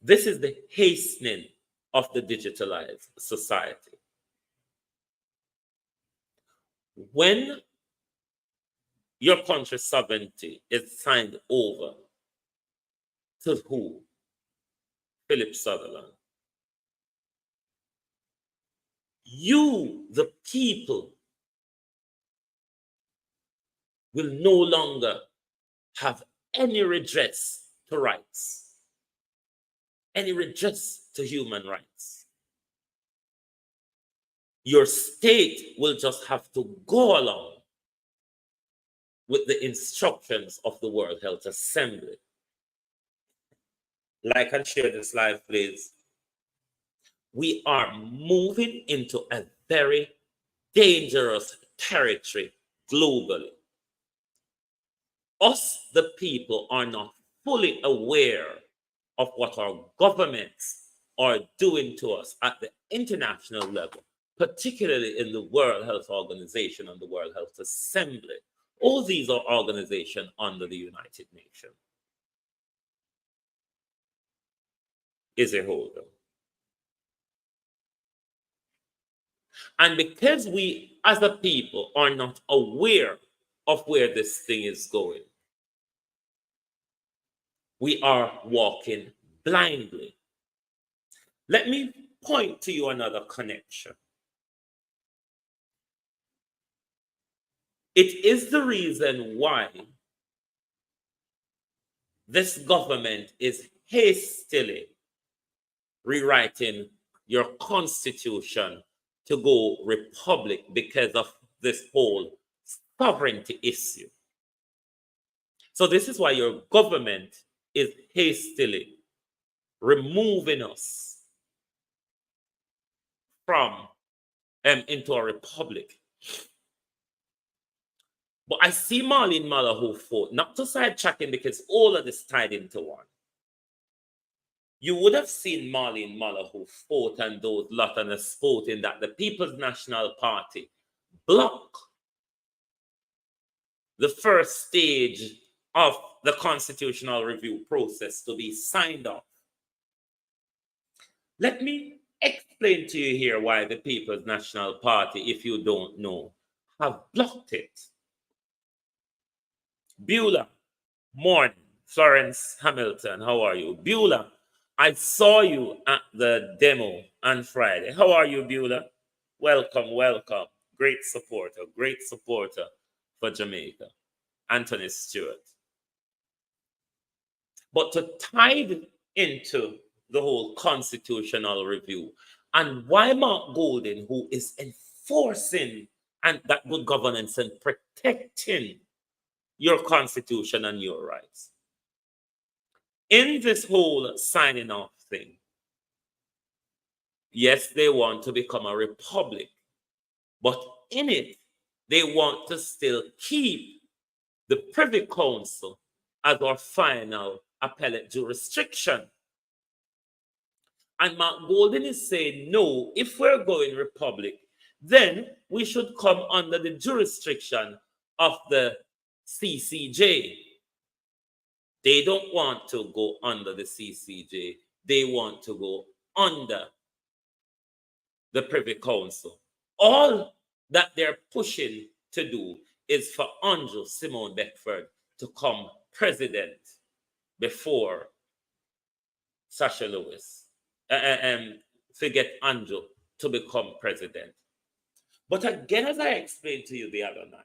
This is the hastening of the digitalized society. When your country's sovereignty is signed over to who? Philip Sutherland. You, the people, will no longer have any redress to rights, any redress to human rights. Your state will just have to go along with the instructions of the World Health Assembly. Like and share this live, please. We are moving into a very dangerous territory globally. Us, the people, are not fully aware of what our governments are doing to us at the international level, particularly in the World Health Organization and the World Health Assembly. All these are organizations under the United Nations. Is a holder. And because we as a people are not aware of where this thing is going, we are walking blindly. Let me point to you another connection. It is the reason why this government is hastily rewriting your constitution to go republic because of this whole sovereignty issue. So this is why your government is hastily removing us from into a republic. But I see Marlene Malahoo fought, not to sidetracking because all of this tied into one. You would have seen Marlene Malahoo fought and those lot on a sport in that the People's National Party blocked the first stage of the constitutional review process to be signed off. Let me explain to you here why the People's National Party, if you don't know, have blocked it. Beulah, morning. Florence Hamilton, how are you? Beulah, I saw you at the demo on Friday. How are you, Beulah? Welcome, welcome. Great supporter for Jamaica. Anthony Stewart. But to tie into the whole constitutional review and why Mark Golden, who is enforcing and that good governance and protecting your constitution and your rights. In this whole signing off thing, yes, they want to become a republic, but in it, they want to still keep the Privy Council as our final appellate jurisdiction. And Mark Golden is saying, no, if we're going republic, then we should come under the jurisdiction of the CCJ. They don't want to go under the CCJ. They want to go under the Privy Council. All that they're pushing to do is for Andrew Simone Beckford to come president before Sasha Lewis. Forget Andrew to become president. But again, as I explained to you the other night,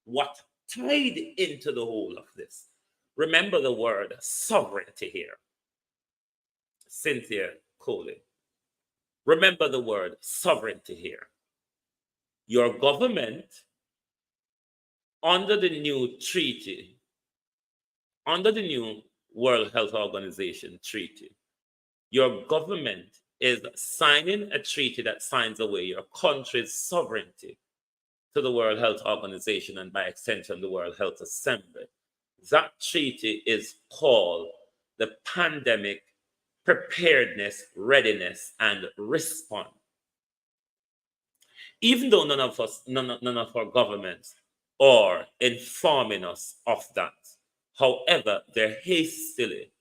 what tied into the whole of this, remember the word sovereignty here. Cynthia Coley. Remember the word sovereignty here. Your government, under the new treaty, under the new World Health Organization treaty, your government is signing a treaty that signs away your country's sovereignty to the World Health Organization and by extension the World Health Assembly. That treaty is called the Pandemic Preparedness, Readiness, and Response. Even though none of our governments are informing us of that, however, they're hastily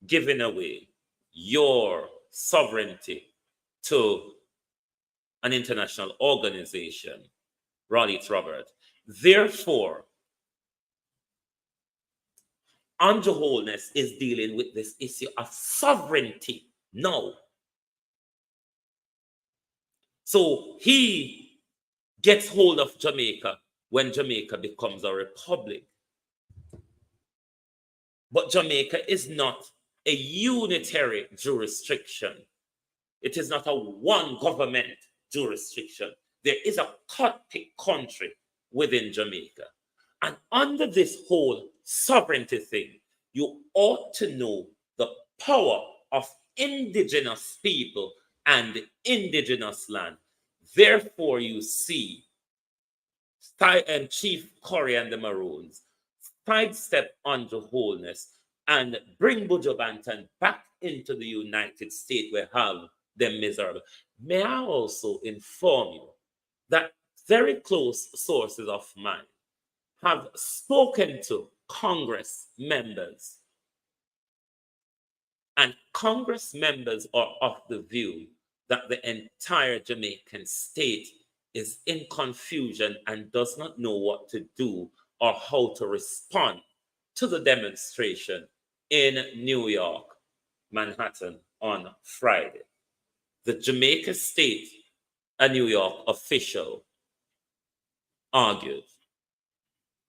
giving away your sovereignty to an international organization, Ronnie Robert. Therefore, Andrew Holness is dealing with this issue of sovereignty now. So he gets hold of Jamaica when Jamaica becomes a republic. But Jamaica is not a unitary jurisdiction. It is not a one government jurisdiction. There is a cut-pick country within Jamaica. And under this whole sovereignty thing, you ought to know the power of indigenous people and indigenous land. Therefore, you see, and Chief Corey and the Maroons sidestep onto Holness and bring Buju Banton back into the United States where have them miserable. May I also inform you that very close sources of mine have spoken to Congress members, and Congress members are of the view that the entire Jamaican state is in confusion and does not know what to do or how to respond to the demonstration in New York, Manhattan on Friday. The Jamaica State, a New York official, argued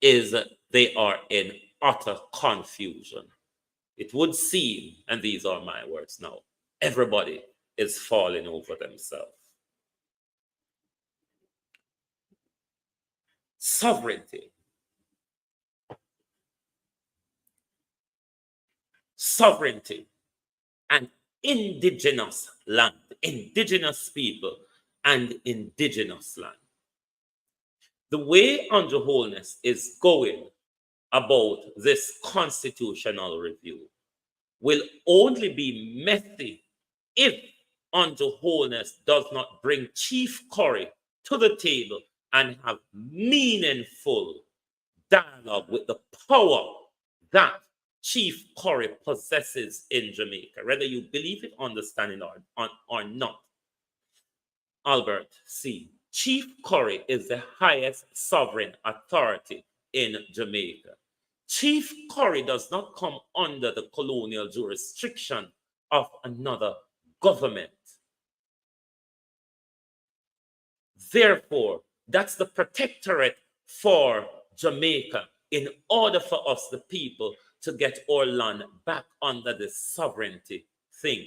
is that they are in utter confusion. It would seem, and these are my words now, everybody is falling over themselves. Sovereignty. Sovereignty and indigenous land, indigenous people and indigenous land. The way Andrew Holness is going about this constitutional review will only be messy if Andrew Holness does not bring Chief Corey to the table and have meaningful dialogue with the power that Chief Corey possesses in Jamaica, whether you believe it, understand it, or not. Albert C. Chief Corey is the highest sovereign authority in Jamaica. Chief Corey does not come under the colonial jurisdiction of another government. Therefore, that's the protectorate for Jamaica in order for us, the people, to get our land back under the sovereignty thing.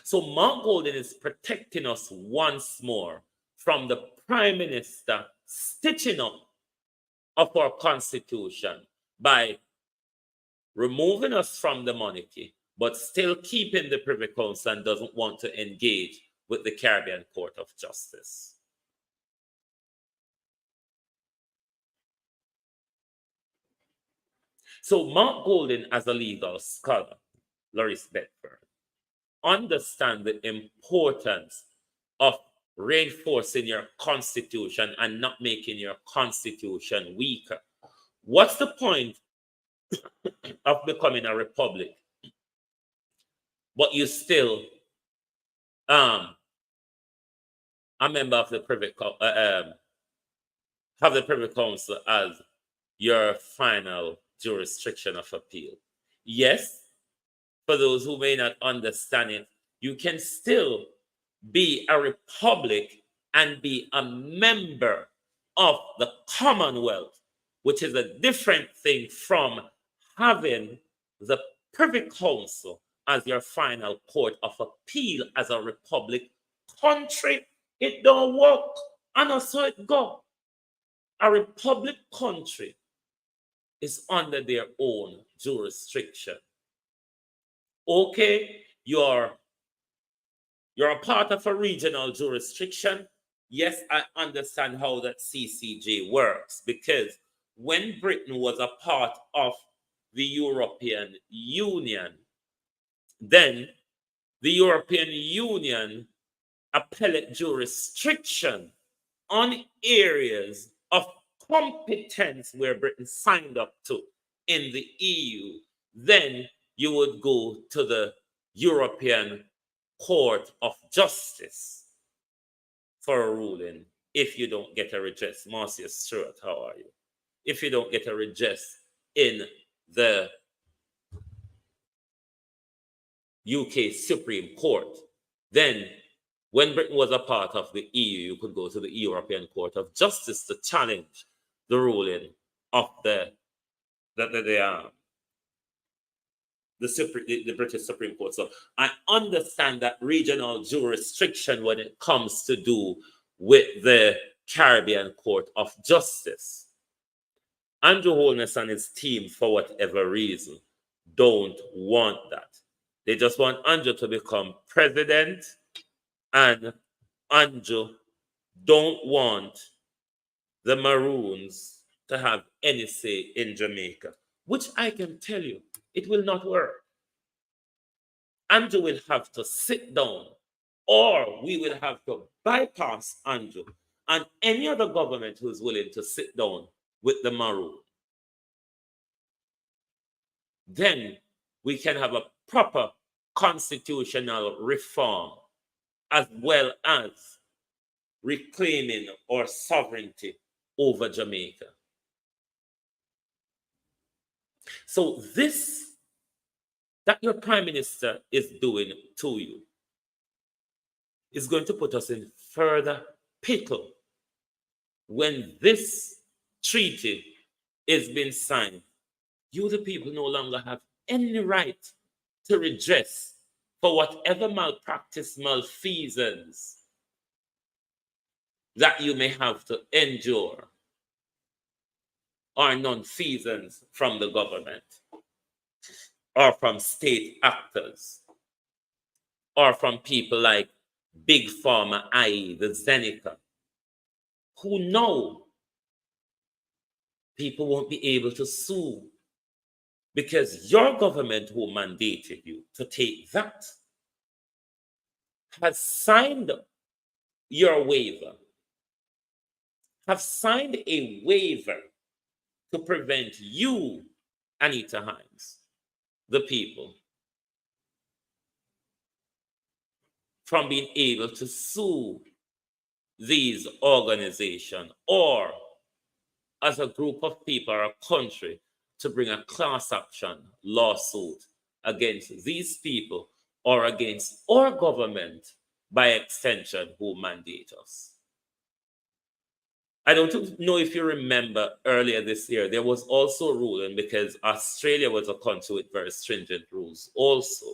So Mark Golden is protecting us once more from the Prime Minister stitching up of our Constitution by removing us from the monarchy, but still keeping the Privy Council and doesn't want to engage with the Caribbean Court of Justice. So Mark Golden, as a legal scholar, Loris Bedford, understand the importance of reinforcing your constitution and not making your constitution weaker. What's the point of becoming a republic, but you still a member of the Privy have the Privy Council as your final jurisdiction of appeal? Yes, for those who may not understand it, you can still be a republic and be a member of the Commonwealth, which is a different thing from having the Privy Council as your final court of appeal as a republic country. It don't work. And so it go. A republic country is under their own jurisdiction. Okay, you're a part of a regional jurisdiction. Yes, I understand how that CCJ works, because when Britain was a part of the European Union, then the European Union appellate jurisdiction on areas of competence where Britain signed up to in the EU, then you would go to the European Court of Justice for a ruling if you don't get a redress. Marcia Stewart, how are you? If you don't get a redress in the UK Supreme Court, then when Britain was a part of the EU, you could go to the European Court of Justice to challenge the ruling of the British Supreme Court. So I understand that regional jurisdiction when it comes to do with the Caribbean Court of Justice. Andrew Holness and his team, for whatever reason, don't want that. They just want Andrew to become president, and Andrew don't want the Maroons to have any say in Jamaica, which I can tell you, it will not work. Andrew will have to sit down, or we will have to bypass Andrew and any other government who is willing to sit down with the Maroon. Then we can have a proper constitutional reform as well as reclaiming our sovereignty over Jamaica. So this that your prime minister is doing to you is going to put us in further pickle when this treaty is being signed. You, the people, no longer have any right to redress for whatever malpractice, malfeasance that you may have to endure, or nonfeasance from the government, or from state actors, or from people like Big Pharma, i.e. the Zeneca, who know people won't be able to sue because your government who mandated you to take that has signed your waiver, have signed a waiver to prevent you, Anita Hines, the people, from being able to sue these organizations or as a group of people or a country to bring a class action lawsuit against these people or against our government by extension who mandate us. I don't know if you remember earlier this year, there was also a ruling because Australia was a country with very stringent rules also.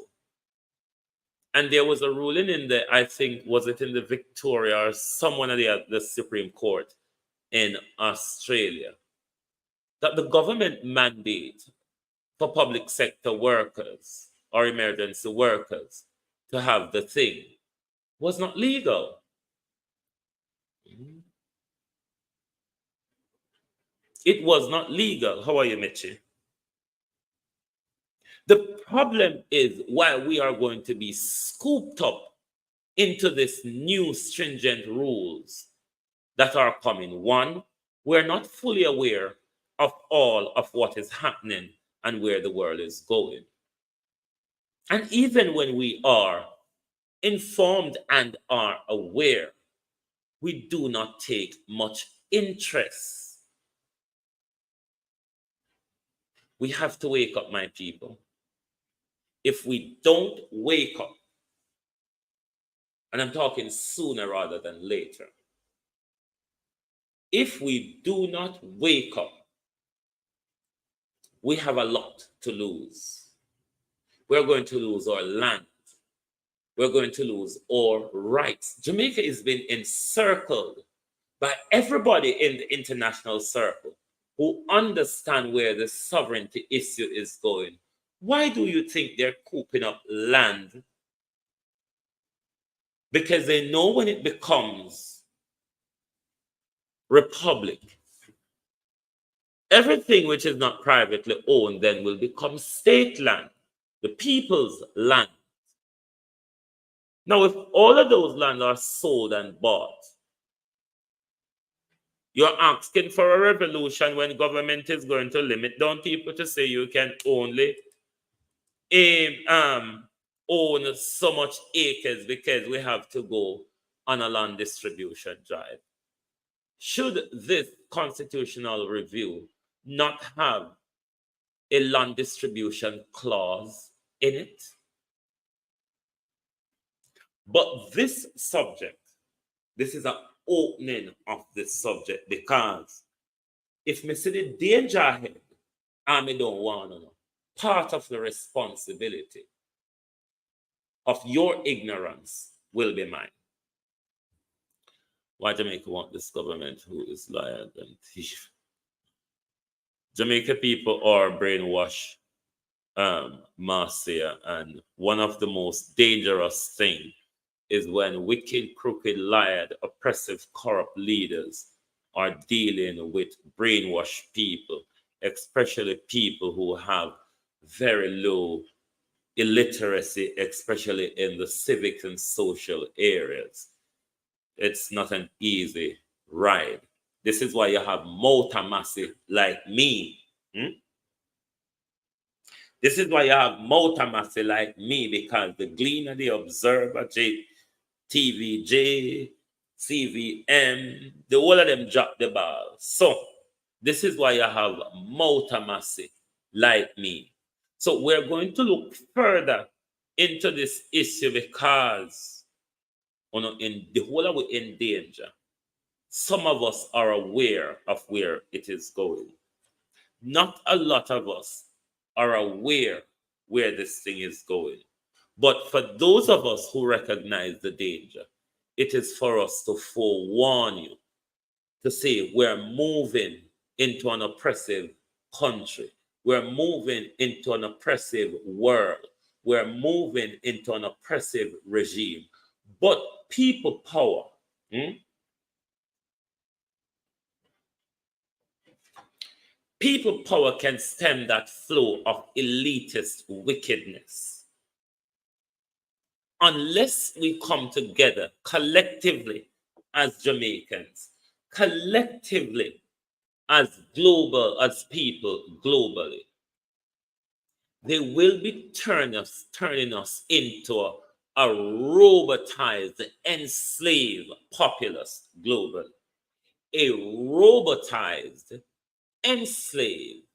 And there was a ruling in the, I think, was it in the Victoria or someone at the Supreme Court in Australia, that the government mandate for public sector workers or emergency workers to have the thing was not legal. It was not legal. How are you, Michi? The problem is while we are going to be scooped up into this new stringent rules that are coming, one, we're not fully aware of all of what is happening and where the world is going. And even when we are informed and are aware, we do not take much interest. We have to wake up, my people. If we don't wake up, and I'm talking sooner rather than later, if we do not wake up, we have a lot to lose. We're going to lose our land. We're going to lose our rights. Jamaica is being encircled by everybody in the international circle who understand where the sovereignty issue is going. Why do you think they're cooping up land? Because they know when it becomes republic, everything which is not privately owned then will become state land, the people's land. Now, if all of those lands are sold and bought, you're asking for a revolution when government is going to limit down people to say you can only own so much acres because we have to go on a land distribution drive. Should this constitutional review not have a land distribution clause in it? But this subject, this is an opening of this subject, because if me see the danger ahead, I don't want to know, part of the responsibility of your ignorance will be mine. Why Jamaica want this government who is liar and thief? Jamaica people are brainwashed, Marcia, and one of the most dangerous things is when wicked, crooked, liar, oppressive, corrupt leaders are dealing with brainwashed people, especially people who have very low illiteracy, especially in the civic and social areas. It's not an easy ride. This is why you have Motamasi like me. This is why you have Motamasi like me, because the Gleaner, the Observer, TVJ, CVM, the all of them drop the ball. So this is why you have Motamasi like me. So we're going to look further into this issue because in the whole of it in danger. Some of us are aware of where it is going. Not a lot of us are aware where this thing is going. But for those of us who recognize the danger, it is for us to forewarn you, to say we're moving into an oppressive country. We're moving into an oppressive world. We're moving into an oppressive regime. But people power, people power can stem that flow of elitist wickedness. Unless we come together collectively as Jamaicans, collectively as people globally, they will be turning us into a robotized, enslaved populace globally. A robotized, enslaved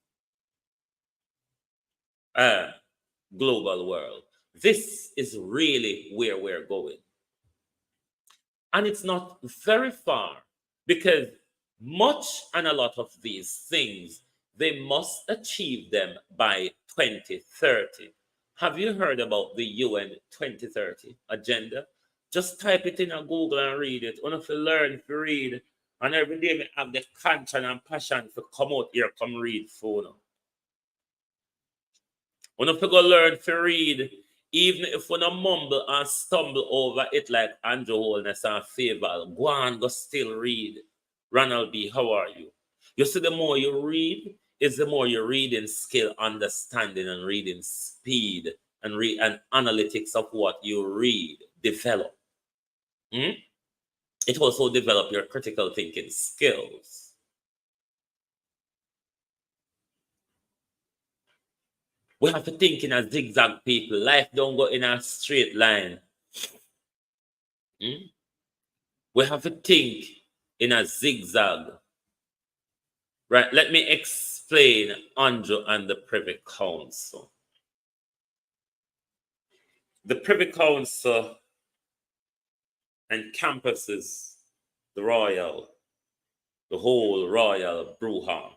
global world. This is really where we're going. And it's not very far, because much and a lot of these things, they must achieve them by 2030. Have you heard about the UN 2030 agenda? Just type it in a Google and read it. One of you learn to read, and every day we have the conscience and passion to come out here, come read for now. One of you go learn to read, even if we don't mumble and stumble over it like Andrew Holness and Favor, go on, go still read. Ronald B., how are you? You see, the more you read, is the more your reading skill, understanding, and reading speed, and analytics of what you read develop. It also develop your critical thinking skills. We have to think in a zigzag, people. Life don't go in a straight line. We have to think in a zigzag. Right, let me explain Andrew and the Privy Council. The Privy Council encompasses the whole royal brouhaha.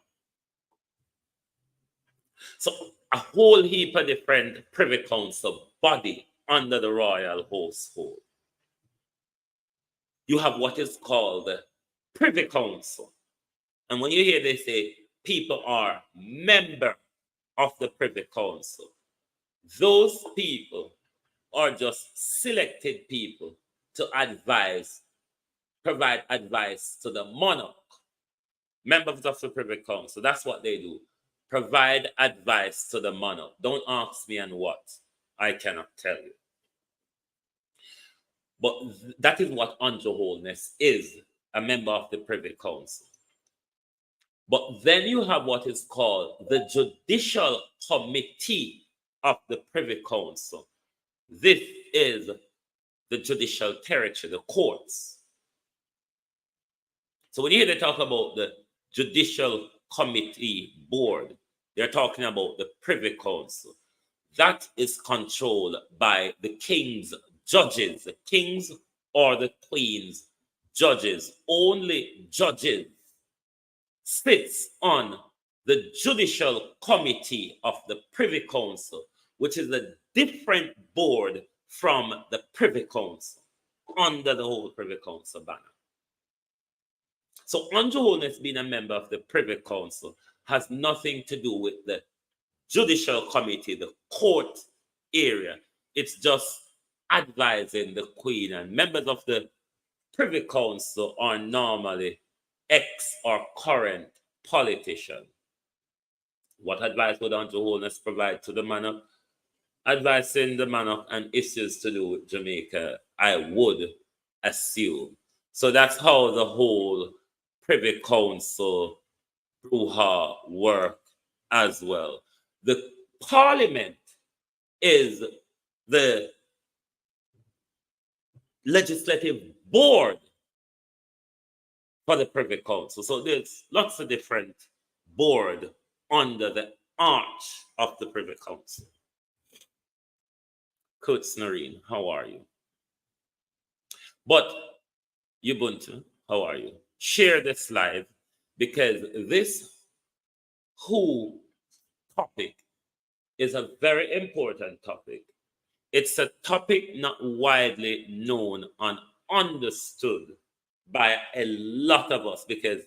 So a whole heap of different Privy Council body under the royal household. You have what is called the Privy Council. And when you hear they say people are member of the Privy Council, those people are just selected people to provide advice to the monarch. Members of the Privy Council, that's what they do. Provide advice to the monarch. Don't ask me on what. I cannot tell you. But that is what Andrew Holness is, a member of the Privy Council. But then you have what is called the Judicial Committee of the Privy Council. This is the judicial territory, the courts. So when you hear they talk about the Judicial Committee Board, they're talking about the Privy Council. That is controlled by the king's judges, the king's or the queen's judges. Only judges sits on the Judicial Committee of the Privy Council, which is a different board from the Privy Council, under the whole Privy Council banner. So Andrew Holness being a member of the Privy Council has nothing to do with the Judicial Committee, the court area. It's just advising the Queen, and members of the Privy Council are normally ex or current politicians. What advice would Andrew Holness provide to the monarch? Advising the monarch on issues to do with Jamaica, I would assume. So that's how the whole Privy Council brouhaha work as well. The Parliament is the legislative board for the Privy Council. So there's lots of different board under the arch of the Privy Council. Coach Noreen, how are you? But Ubuntu, how are you? Share this live, because this who topic is a very important topic. It's a topic not widely known and understood by a lot of us, because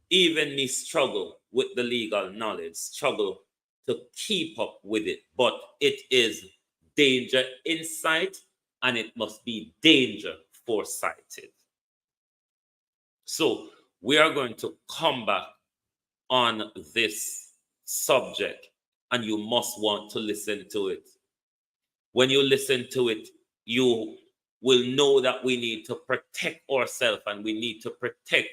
even me struggle with the legal knowledge, struggle to keep up with it. But it is danger in sight, and it must be danger foresighted. So we are going to come back on this subject, and you must want to listen to it. When you listen to it, you will know that we need to protect ourselves, and we need to protect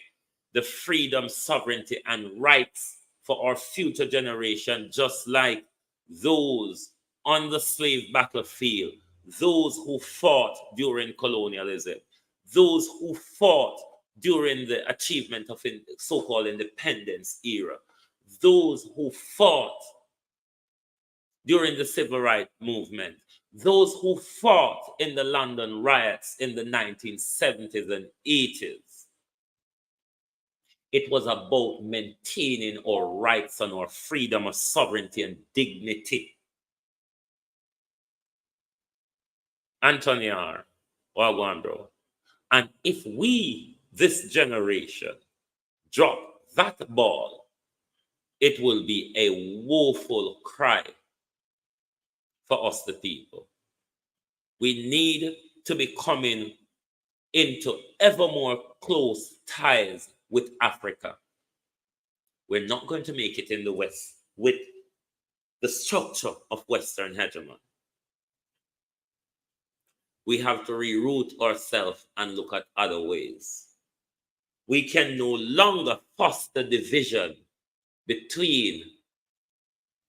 the freedom, sovereignty, and rights for our future generation, just like those on the slave battlefield, those who fought during colonialism, those who fought during the achievement of so-called independence era, those who fought during the civil rights movement, those who fought in the London riots in the 1970s and 80s. It was about maintaining our rights and our freedom of sovereignty and dignity. Anthony R. Wagwan, bro. And if we, this generation, drop that ball, it will be a woeful cry for us, the people. We need to be coming into ever more close ties with Africa. We're not going to make it in the West with the structure of Western hegemony. We have to reroute ourselves and look at other ways. We can no longer foster division between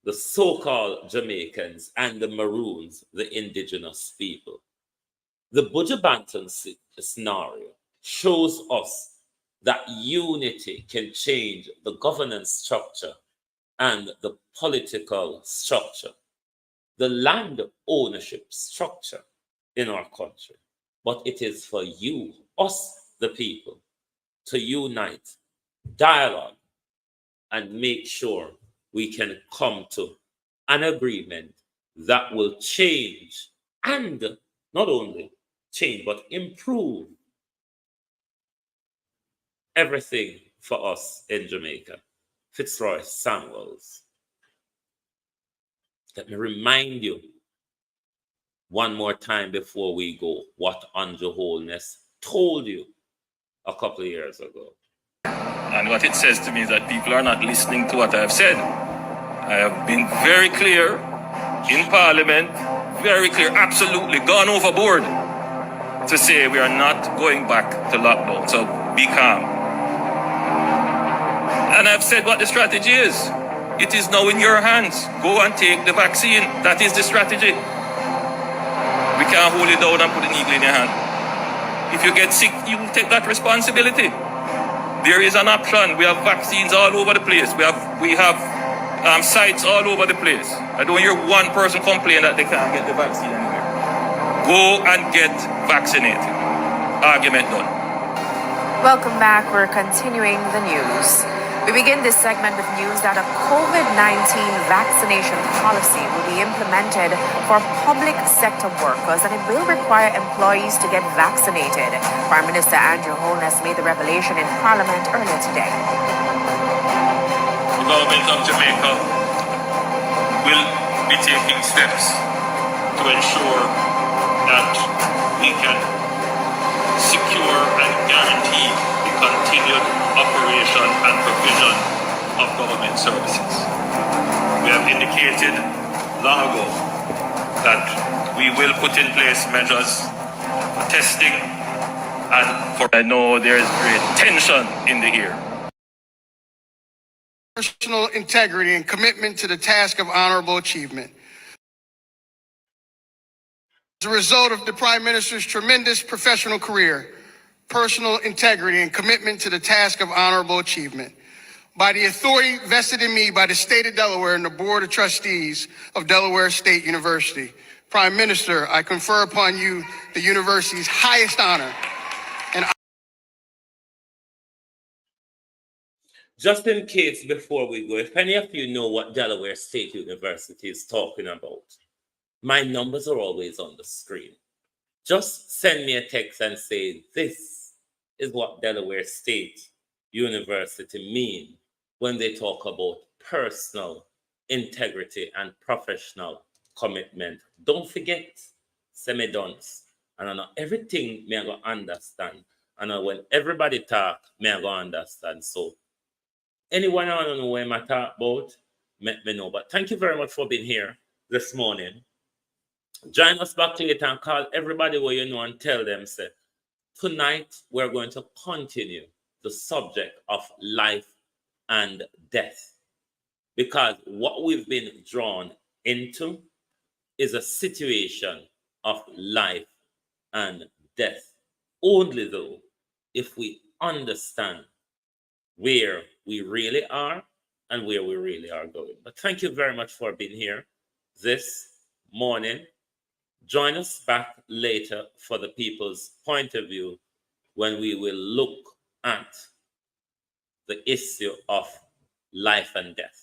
the so-called Jamaicans and the Maroons, the indigenous people. The Buju-Banton scenario shows us that unity can change the governance structure and the political structure, the land ownership structure in our country. But it is for you, us, the people, to unite, dialogue, and make sure we can come to an agreement that will change, and not only change, but improve everything for us in Jamaica. Fitzroy Samuels. Let me remind you one more time before we go what Andrew Holness told you a couple of years ago. And what it says to me is that people are not listening to what I have said. I have been very clear in Parliament, very clear, absolutely gone overboard to say we are not going back to lockdown. So be calm. And I've said what the strategy is. It is now in your hands. Go and take the vaccine. That is the strategy. We can't hold it down and put a needle in your hand. If you get sick, you will take that responsibility. There is an option. We have vaccines all over the place. We have sites all over the place. I don't hear one person complain that they can't get the vaccine anywhere. Go and get vaccinated. Argument done. Welcome back. We're continuing the news. We begin this segment with news that a COVID-19 vaccination policy will be implemented for public sector workers, and it will require employees to get vaccinated. Prime Minister Andrew Holness made the revelation in Parliament earlier today. The government of Jamaica will be taking steps to ensure that we can secure and guarantee the continued operation and provision of government services. We have indicated long ago that we will put in place measures for testing and for... I know there is great tension in the air. Personal integrity and commitment to the task of honorable achievement. As a result of the Prime Minister's tremendous professional career, personal integrity and commitment to the task of honorable achievement, by the authority vested in me by the state of Delaware and the Board of Trustees of Delaware State University, Prime Minister, I confer upon you the university's highest honor. Just in case before we go, if any of you know what Delaware State University is talking about, my numbers are always on the screen. Just send me a text and say, this is what Delaware State University mean when they talk about personal integrity and professional commitment. Don't forget, semi-dons. And I know everything me I go understand. And when everybody talk, me I go understand. So anyone I don't know where I talk about, let me know. But thank you very much for being here this morning. Join us back later and call everybody where you know and tell them, say, tonight we're going to continue the subject of life and death. Because what we've been drawn into is a situation of life and death. Only though, if we understand where we really are and where we really are going. But thank you very much for being here this morning. Join us back later for the people's point of view when we will look at the issue of life and death.